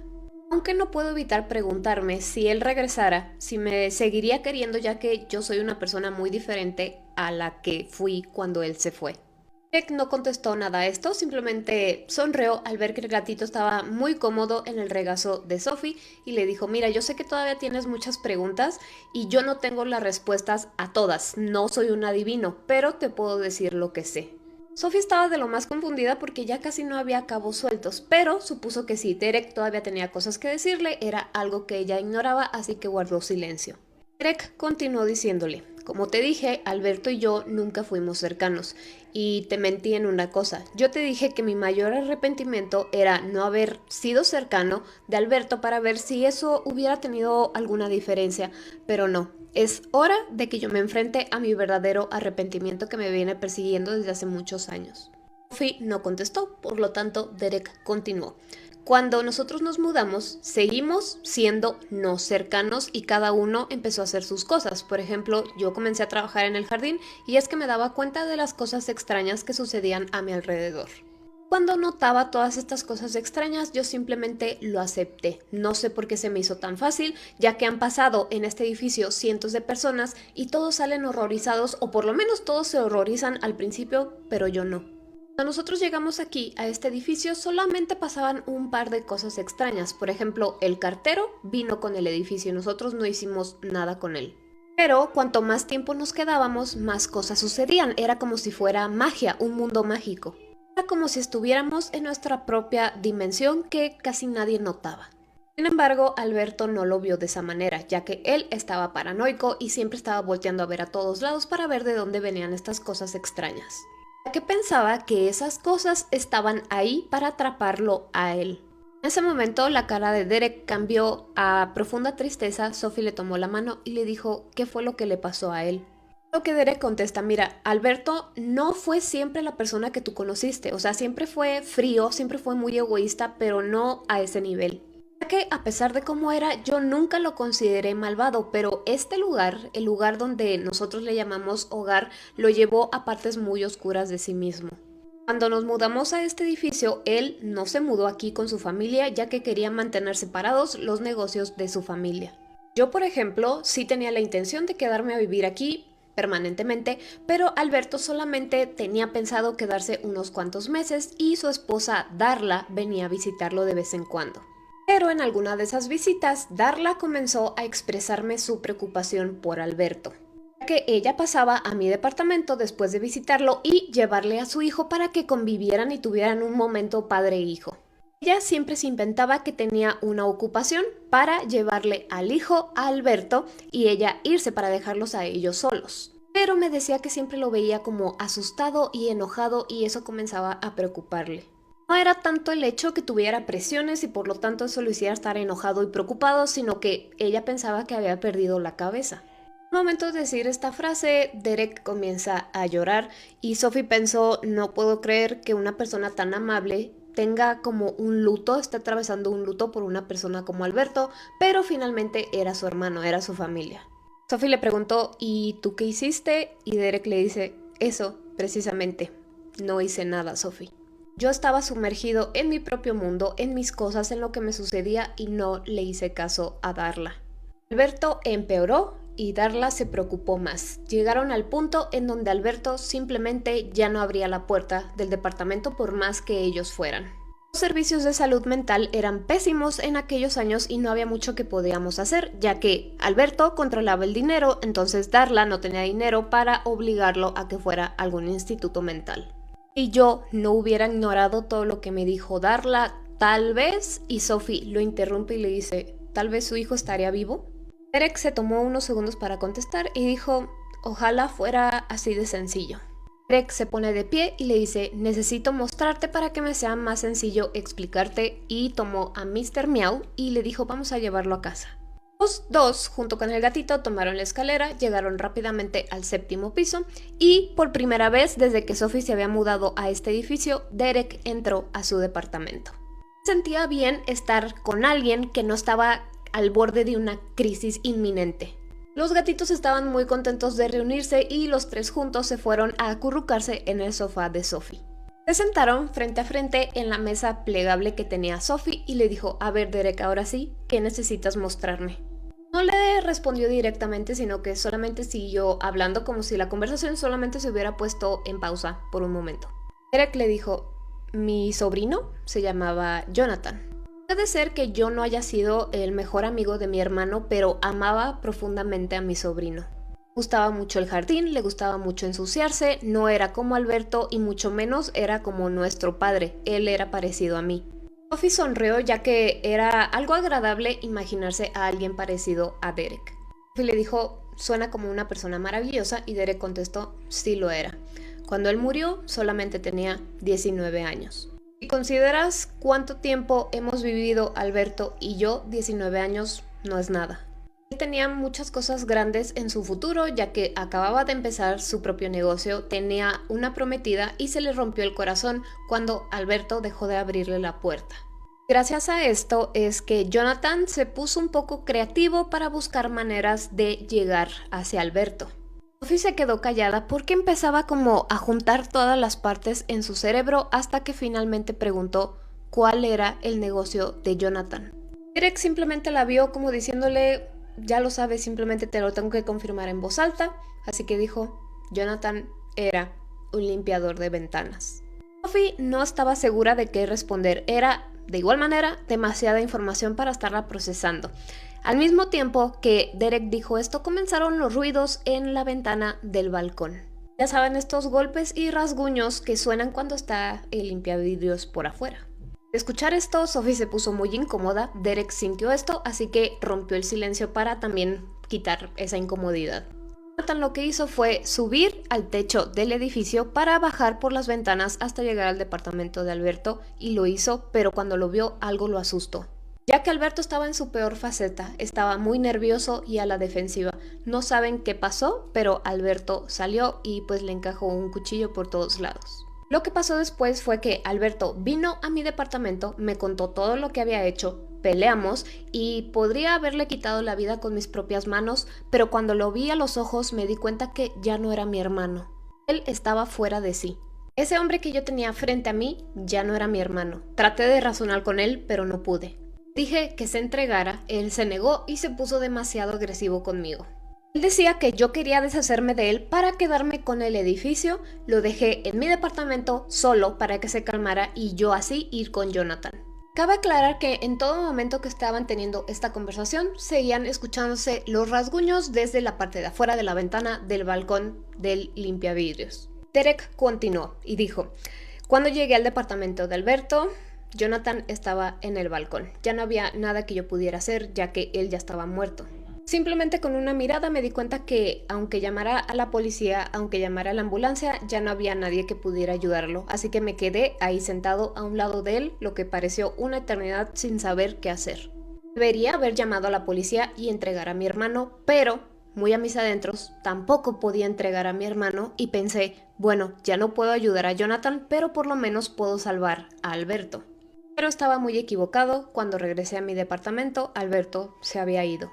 Aunque no puedo evitar preguntarme si él regresara, si me seguiría queriendo ya que yo soy una persona muy diferente a la que fui cuando él se fue. Derek no contestó nada a esto, simplemente sonrió al ver que el gatito estaba muy cómodo en el regazo de Sophie y le dijo, mira, yo sé que todavía tienes muchas preguntas y yo no tengo las respuestas a todas, no soy un adivino, pero te puedo decir lo que sé. Sophie estaba de lo más confundida porque ya casi no había cabos sueltos, pero supuso que si Derek todavía tenía cosas que decirle, era algo que ella ignoraba, así que guardó silencio. Derek continuó diciéndole, como te dije, Alberto y yo nunca fuimos cercanos, y te mentí en una cosa. Yo te dije que mi mayor arrepentimiento era no haber sido cercano de Alberto para ver si eso hubiera tenido alguna diferencia, pero no. Es hora de que yo me enfrente a mi verdadero arrepentimiento que me viene persiguiendo desde hace muchos años. Sophie no contestó, por lo tanto Derek continuó. Cuando nosotros nos mudamos, seguimos siendo no cercanos y cada uno empezó a hacer sus cosas. Por ejemplo, yo comencé a trabajar en el jardín y es que me daba cuenta de las cosas extrañas que sucedían a mi alrededor. Cuando notaba todas estas cosas extrañas, yo simplemente lo acepté. No sé por qué se me hizo tan fácil, ya que han pasado en este edificio cientos de personas y todos salen horrorizados, o por lo menos todos se horrorizan al principio, pero yo no. Cuando nosotros llegamos aquí, a este edificio, solamente pasaban un par de cosas extrañas. Por ejemplo, el cartero vino con el edificio y nosotros no hicimos nada con él. Pero cuanto más tiempo nos quedábamos, más cosas sucedían. Era como si fuera magia, un mundo mágico. Era como si estuviéramos en nuestra propia dimensión que casi nadie notaba. Sin embargo, Alberto no lo vio de esa manera, ya que él estaba paranoico y siempre estaba volteando a ver a todos lados para ver de dónde venían estas cosas extrañas. Ya que pensaba que esas cosas estaban ahí para atraparlo a él. En ese momento la cara de Derek cambió a profunda tristeza. Sophie le tomó la mano y le dijo qué fue lo que le pasó a él. Lo que Derek contesta, mira, Alberto no fue siempre la persona que tú conociste, o sea, siempre fue frío, siempre fue muy egoísta, pero no a ese nivel. Ya que a pesar de cómo era, yo nunca lo consideré malvado, pero este lugar, el lugar donde nosotros le llamamos hogar, lo llevó a partes muy oscuras de sí mismo. Cuando nos mudamos a este edificio, él no se mudó aquí con su familia, ya que quería mantener separados los negocios de su familia. Yo, por ejemplo, sí tenía la intención de quedarme a vivir aquí permanentemente, pero Alberto solamente tenía pensado quedarse unos cuantos meses y su esposa Darla venía a visitarlo de vez en cuando. Pero en alguna de esas visitas, Darla comenzó a expresarme su preocupación por Alberto, ya que ella pasaba a mi departamento después de visitarlo y llevarle a su hijo para que convivieran y tuvieran un momento padre e hijo. Ella siempre se inventaba que tenía una ocupación para llevarle al hijo a Alberto y ella irse para dejarlos a ellos solos. Pero me decía que siempre lo veía como asustado y enojado y eso comenzaba a preocuparle. No era tanto el hecho que tuviera presiones y por lo tanto eso lo hiciera estar enojado y preocupado, sino que ella pensaba que había perdido la cabeza. Al momento de decir esta frase, Derek comienza a llorar y Sophie pensó, no puedo creer que una persona tan amable tenga como un luto, está atravesando un luto por una persona como Alberto, pero finalmente era su hermano, era su familia. Sophie le preguntó, ¿y tú qué hiciste? Y Derek le dice, eso, precisamente, no hice nada, Sophie. Yo estaba sumergido en mi propio mundo, en mis cosas, en lo que me sucedía y no le hice caso a Darla. Alberto empeoró y Darla se preocupó más. Llegaron al punto en donde Alberto simplemente ya no abría la puerta del departamento por más que ellos fueran. Los servicios de salud mental eran pésimos en aquellos años y no había mucho que podíamos hacer, ya que Alberto controlaba el dinero, entonces Darla no tenía dinero para obligarlo a que fuera a algún instituto mental. Y yo no hubiera ignorado todo lo que me dijo Darla, tal vez, y Sophie lo interrumpe y le dice, ¿tal vez su hijo estaría vivo? Derek se tomó unos segundos para contestar y dijo, ojalá fuera así de sencillo. Derek se pone de pie y le dice, necesito mostrarte para que me sea más sencillo explicarte, y tomó a Mr. Meow y le dijo, vamos a llevarlo a casa. Los dos, junto con el gatito, tomaron la escalera, llegaron rápidamente al 7º piso y por primera vez desde que Sophie se había mudado a este edificio, Derek entró a su departamento. Sentía bien estar con alguien que no estaba al borde de una crisis inminente. Los gatitos estaban muy contentos de reunirse y los tres juntos se fueron a acurrucarse en el sofá de Sophie. Se sentaron frente a frente en la mesa plegable que tenía Sophie y le dijo, a ver Derek, ahora sí, ¿qué necesitas mostrarme? No le respondió directamente, sino que solamente siguió hablando como si la conversación solamente se hubiera puesto en pausa por un momento. Derek le dijo, mi sobrino se llamaba Jonathan. Puede ser que yo no haya sido el mejor amigo de mi hermano, pero amaba profundamente a mi sobrino. Le gustaba mucho el jardín, le gustaba mucho ensuciarse, no era como Alberto y mucho menos era como nuestro padre, él era parecido a mí. Sophie sonrió ya que era algo agradable imaginarse a alguien parecido a Derek. Sophie le dijo, suena como una persona maravillosa, y Derek contestó, sí lo era. Cuando él murió solamente tenía 19 años. Si consideras cuánto tiempo hemos vivido Alberto y yo, 19 años no es nada. Él tenía muchas cosas grandes en su futuro, ya que acababa de empezar su propio negocio, tenía una prometida y se le rompió el corazón cuando Alberto dejó de abrirle la puerta. Gracias a esto es que Jonathan se puso un poco creativo para buscar maneras de llegar hacia Alberto. Sophie se quedó callada porque empezaba como a juntar todas las partes en su cerebro hasta que finalmente preguntó cuál era el negocio de Jonathan. Derek simplemente la vio como diciéndole, ya lo sabes, simplemente te lo tengo que confirmar en voz alta, así que dijo, Jonathan era un limpiador de ventanas. Sophie no estaba segura de qué responder, era de igual manera demasiada información para estarla procesando. Al mismo tiempo que Derek dijo esto, comenzaron los ruidos en la ventana del balcón. Ya saben, estos golpes y rasguños que suenan cuando está el limpiavidrios por afuera. Al escuchar esto, Sophie se puso muy incómoda. Derek sintió esto, así que rompió el silencio para también quitar esa incomodidad. Jonathan lo que hizo fue subir al techo del edificio para bajar por las ventanas hasta llegar al departamento de Alberto, y lo hizo, pero cuando lo vio algo lo asustó. Ya que Alberto estaba en su peor faceta, estaba muy nervioso y a la defensiva. No saben qué pasó, pero Alberto salió y pues le encajó un cuchillo por todos lados. Lo que pasó después fue que Alberto vino a mi departamento, me contó todo lo que había hecho, peleamos y podría haberle quitado la vida con mis propias manos, pero cuando lo vi a los ojos me di cuenta que ya no era mi hermano. Él estaba fuera de sí. Ese hombre que yo tenía frente a mí ya no era mi hermano. Traté de razonar con él, pero no pude. Dije que se entregara, él se negó y se puso demasiado agresivo conmigo. Él decía que yo quería deshacerme de él para quedarme con el edificio, lo dejé en mi departamento solo para que se calmara y yo así ir con Jonathan. Cabe aclarar que en todo momento que estaban teniendo esta conversación, seguían escuchándose los rasguños desde la parte de afuera de la ventana del balcón del limpiavidrios. Derek continuó y dijo, cuando llegué al departamento de Alberto, Jonathan estaba en el balcón. Ya no había nada que yo pudiera hacer, ya que él ya estaba muerto. Simplemente con una mirada me di cuenta que, aunque llamara a la policía, aunque llamara a la ambulancia, ya no había nadie que pudiera ayudarlo. Así que me quedé ahí sentado a un lado de él, lo que pareció una eternidad sin saber qué hacer. Debería haber llamado a la policía y entregar a mi hermano, pero, muy a mis adentros, tampoco podía entregar a mi hermano y pensé, bueno, ya no puedo ayudar a Jonathan, pero por lo menos puedo salvar a Alberto. Pero estaba muy equivocado. Cuando regresé a mi departamento, Alberto se había ido.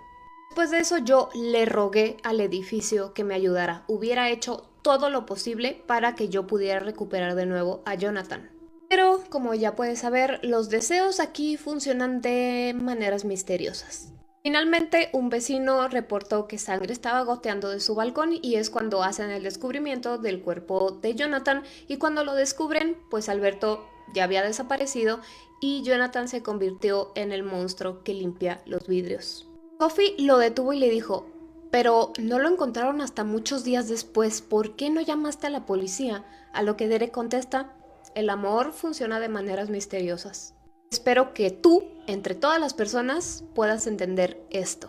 Después de eso yo le rogué al edificio que me ayudara. Hubiera hecho todo lo posible para que yo pudiera recuperar de nuevo a Jonathan. Pero, como ya puedes saber, los deseos aquí funcionan de maneras misteriosas. Finalmente, un vecino reportó que sangre estaba goteando de su balcón y es cuando hacen el descubrimiento del cuerpo de Jonathan, y cuando lo descubren, pues Alberto ya había desaparecido y Jonathan se convirtió en el monstruo que limpia los vidrios. Sophie lo detuvo y le dijo, pero no lo encontraron hasta muchos días después, ¿por qué no llamaste a la policía? A lo que Derek contesta, el amor funciona de maneras misteriosas. Espero que tú, entre todas las personas, puedas entender esto.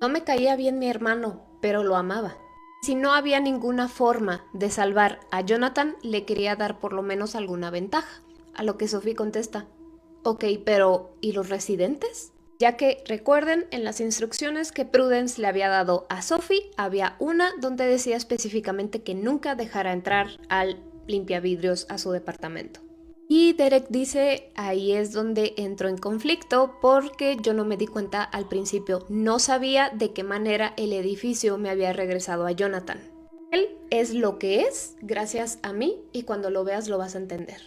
No me caía bien mi hermano, pero lo amaba. Si no había ninguna forma de salvar a Jonathan, le quería dar por lo menos alguna ventaja. A lo que Sophie contesta, ok, pero ¿y los residentes? Ya que recuerden, en las instrucciones que Prudence le había dado a Sophie, había una donde decía específicamente que nunca dejara entrar al limpiavidrios a su departamento. Y Derek dice, ahí es donde entro en conflicto porque yo no me di cuenta al principio, no sabía de qué manera el edificio me había regresado a Jonathan. Él es lo que es gracias a mí y cuando lo veas lo vas a entender.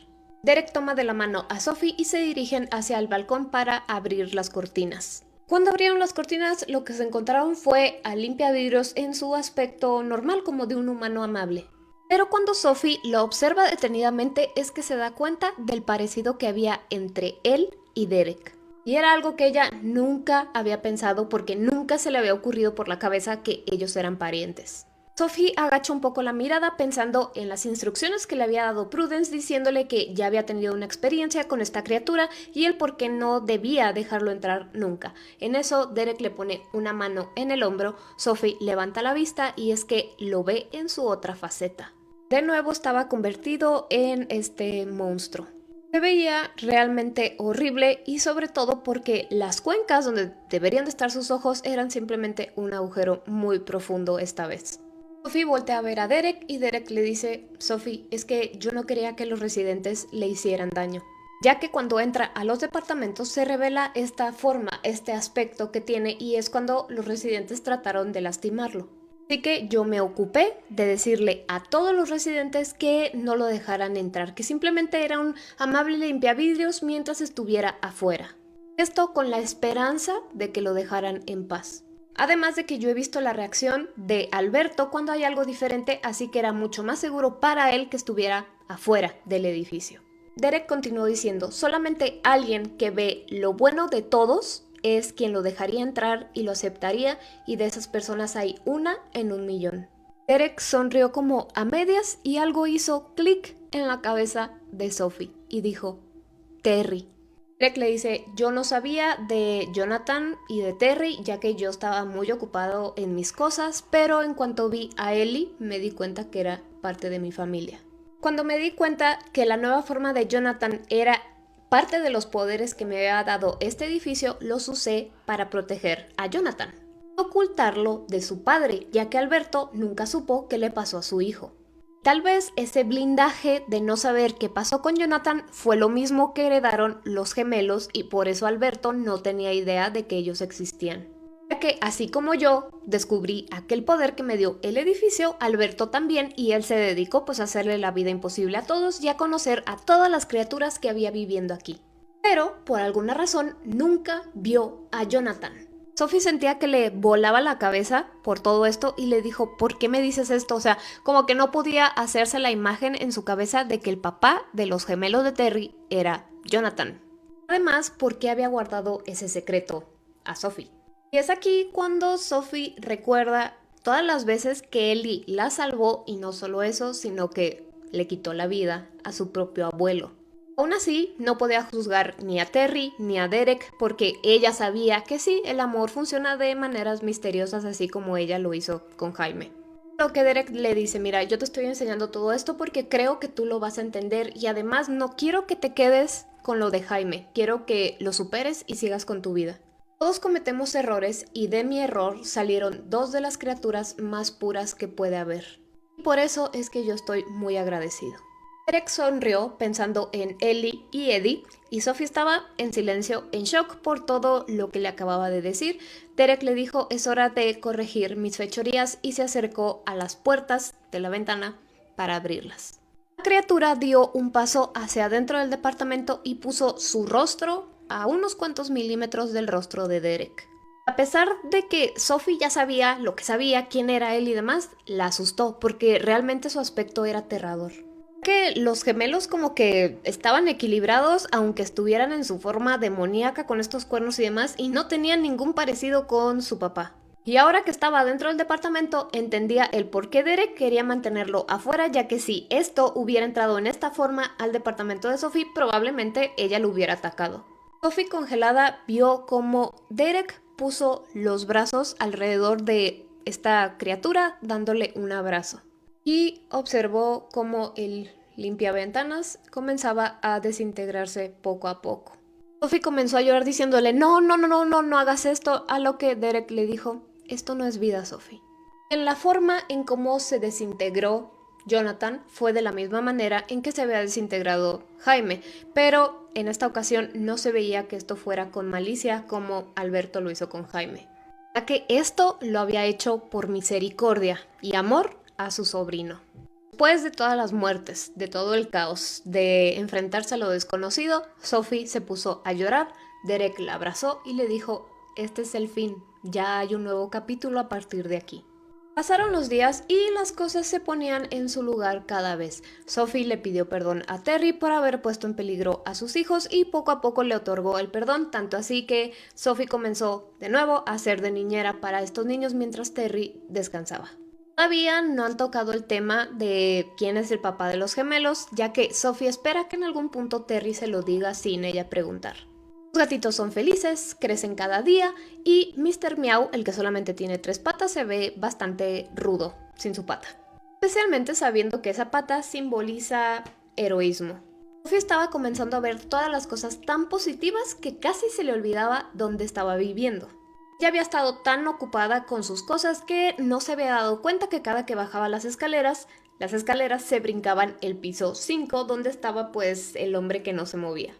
Derek toma de la mano a Sophie y se dirigen hacia el balcón para abrir las cortinas. Cuando abrieron las cortinas, lo que se encontraron fue a limpiavidrios en su aspecto normal como de un humano amable. Pero cuando Sophie lo observa detenidamente es que se da cuenta del parecido que había entre él y Derek. Y era algo que ella nunca había pensado porque nunca se le había ocurrido por la cabeza que ellos eran parientes. Sophie agacha un poco la mirada pensando en las instrucciones que le había dado Prudence diciéndole que ya había tenido una experiencia con esta criatura y el por qué no debía dejarlo entrar nunca. En eso Derek le pone una mano en el hombro, Sophie levanta la vista y es que lo ve en su otra faceta. De nuevo estaba convertido en este monstruo. Se veía realmente horrible y sobre todo porque las cuencas donde deberían de estar sus ojos eran simplemente un agujero muy profundo esta vez. Sophie voltea a ver a Derek y Derek le dice, Sophie, es que yo no quería que los residentes le hicieran daño, ya que cuando entra a los departamentos se revela esta forma, este aspecto que tiene y es cuando los residentes trataron de lastimarlo. Así que yo me ocupé de decirle a todos los residentes que no lo dejaran entrar, que simplemente era un amable limpiavidrios mientras estuviera afuera. Esto con la esperanza de que lo dejaran en paz. Además de que yo he visto la reacción de Alberto cuando hay algo diferente, así que era mucho más seguro para él que estuviera afuera del edificio. Derek continuó diciendo, solamente alguien que ve lo bueno de todos es quien lo dejaría entrar y lo aceptaría y de esas personas hay una en 1,000,000. Derek sonrió como a medias y algo hizo clic en la cabeza de Sophie y dijo, Terry. Derek le dice, yo no sabía de Jonathan y de Terry ya que yo estaba muy ocupado en mis cosas, pero en cuanto vi a Ellie me di cuenta que era parte de mi familia. Cuando me di cuenta que la nueva forma de Jonathan era parte de los poderes que me había dado este edificio, los usé para proteger a Jonathan, ocultarlo de su padre, ya que Alberto nunca supo qué le pasó a su hijo. Tal vez ese blindaje de no saber qué pasó con Jonathan fue lo mismo que heredaron los gemelos y por eso Alberto no tenía idea de que ellos existían. Ya que así como yo descubrí aquel poder que me dio el edificio, Alberto también y él se dedicó pues a hacerle la vida imposible a todos y a conocer a todas las criaturas que había viviendo aquí. Pero por alguna razón nunca vio a Jonathan. Sophie sentía que le volaba la cabeza por todo esto y le dijo, ¿por qué me dices esto? O sea, como que no podía hacerse la imagen en su cabeza de que el papá de los gemelos de Terry era Jonathan. Además, ¿por qué había guardado ese secreto a Sophie? Y es aquí cuando Sophie recuerda todas las veces que Ellie la salvó y no solo eso, sino que le quitó la vida a su propio abuelo. Aún así, no podía juzgar ni a Terry ni a Derek porque ella sabía que sí, el amor funciona de maneras misteriosas así como ella lo hizo con Jaime. Lo que Derek le dice, mira, yo te estoy enseñando todo esto porque creo que tú lo vas a entender y además no quiero que te quedes con lo de Jaime, quiero que lo superes y sigas con tu vida. Todos cometemos errores y de mi error salieron 2 de las criaturas más puras que puede haber. Y por eso es que yo estoy muy agradecido. Derek sonrió pensando en Ellie y Eddie y Sophie estaba en silencio, en shock por todo lo que le acababa de decir. Derek le dijo, es hora de corregir mis fechorías y se acercó a las puertas de la ventana para abrirlas. La criatura dio un paso hacia adentro del departamento y puso su rostro a unos cuantos milímetros del rostro de Derek. A pesar de que Sophie ya sabía lo que sabía, quién era él y demás, la asustó porque realmente su aspecto era aterrador. que los gemelos como que estaban equilibrados aunque estuvieran en su forma demoníaca con estos cuernos y demás y no tenían ningún parecido con su papá. Y ahora que estaba dentro del departamento entendía el por qué Derek quería mantenerlo afuera, ya que si esto hubiera entrado en esta forma al departamento de Sophie probablemente ella lo hubiera atacado. Sophie congelada vio cómo Derek puso los brazos alrededor de esta criatura dándole un abrazo. Y observó cómo el limpiaventanas comenzaba a desintegrarse poco a poco. Sophie comenzó a llorar diciéndole, no hagas esto, a lo que Derek le dijo, esto no es vida, Sophie. En la forma en cómo se desintegró Jonathan fue de la misma manera en que se había desintegrado Jaime, pero en esta ocasión no se veía que esto fuera con malicia como Alberto lo hizo con Jaime, ya que esto lo había hecho por misericordia y amor a su sobrino. Después de todas las muertes, de todo el caos, de enfrentarse a lo desconocido, Sophie se puso a llorar, Derek la abrazó y le dijo, este es el fin, ya hay un nuevo capítulo a partir de aquí. Pasaron los días y las cosas se ponían en su lugar cada vez. Sophie le pidió perdón a Terry por haber puesto en peligro a sus hijos y poco a poco le otorgó el perdón, tanto así que Sophie comenzó de nuevo a ser de niñera para estos niños mientras Terry descansaba. Todavía no han tocado el tema de quién es el papá de los gemelos, ya que Sophie espera que en algún punto Terry se lo diga sin ella preguntar. Los gatitos son felices, crecen cada día y Mr. Meow, el que solamente tiene 3 patas, se ve bastante rudo sin su pata. Especialmente sabiendo que esa pata simboliza heroísmo. Sophie estaba comenzando a ver todas las cosas tan positivas que casi se le olvidaba dónde estaba viviendo. Ya había estado tan ocupada con sus cosas que no se había dado cuenta que cada que bajaba las escaleras se brincaban el piso 5 donde estaba pues el hombre que no se movía.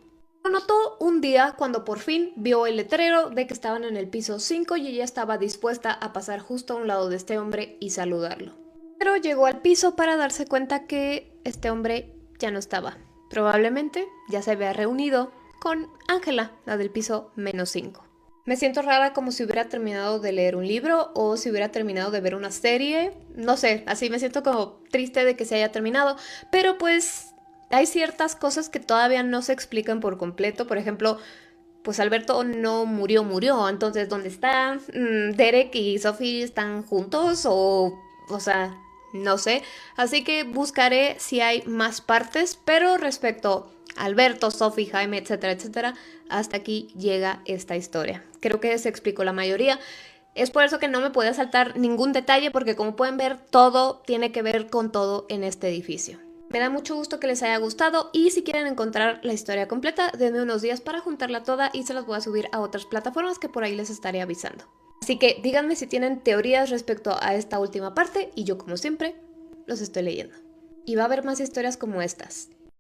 Lo notó un día cuando por fin vio el letrero de que estaban en el piso 5 y ella estaba dispuesta a pasar justo a un lado de este hombre y saludarlo. Pero llegó al piso para darse cuenta que este hombre ya no estaba. Probablemente ya se había reunido con Ángela, la del piso -5. Me siento rara como si hubiera terminado de leer un libro o si hubiera terminado de ver una serie. No sé, así me siento como triste de que se haya terminado. Pero pues hay ciertas cosas que todavía no se explican por completo. Por ejemplo, pues Alberto no murió. Entonces, ¿dónde está? ¿Derek y Sophie están juntos? O sea, no sé. Así que buscaré si hay más partes. Pero respecto a Alberto, Sophie, Jaime, etcétera, etcétera, hasta aquí llega esta historia. Creo que se explicó la mayoría. Es por eso que no me podía saltar ningún detalle porque como pueden ver todo tiene que ver con todo en este edificio. Me da mucho gusto que les haya gustado y si quieren encontrar la historia completa, denme unos días para juntarla toda y se las voy a subir a otras plataformas que por ahí les estaré avisando. Así que díganme si tienen teorías respecto a esta última parte y yo como siempre los estoy leyendo. Y va a haber más historias como estas.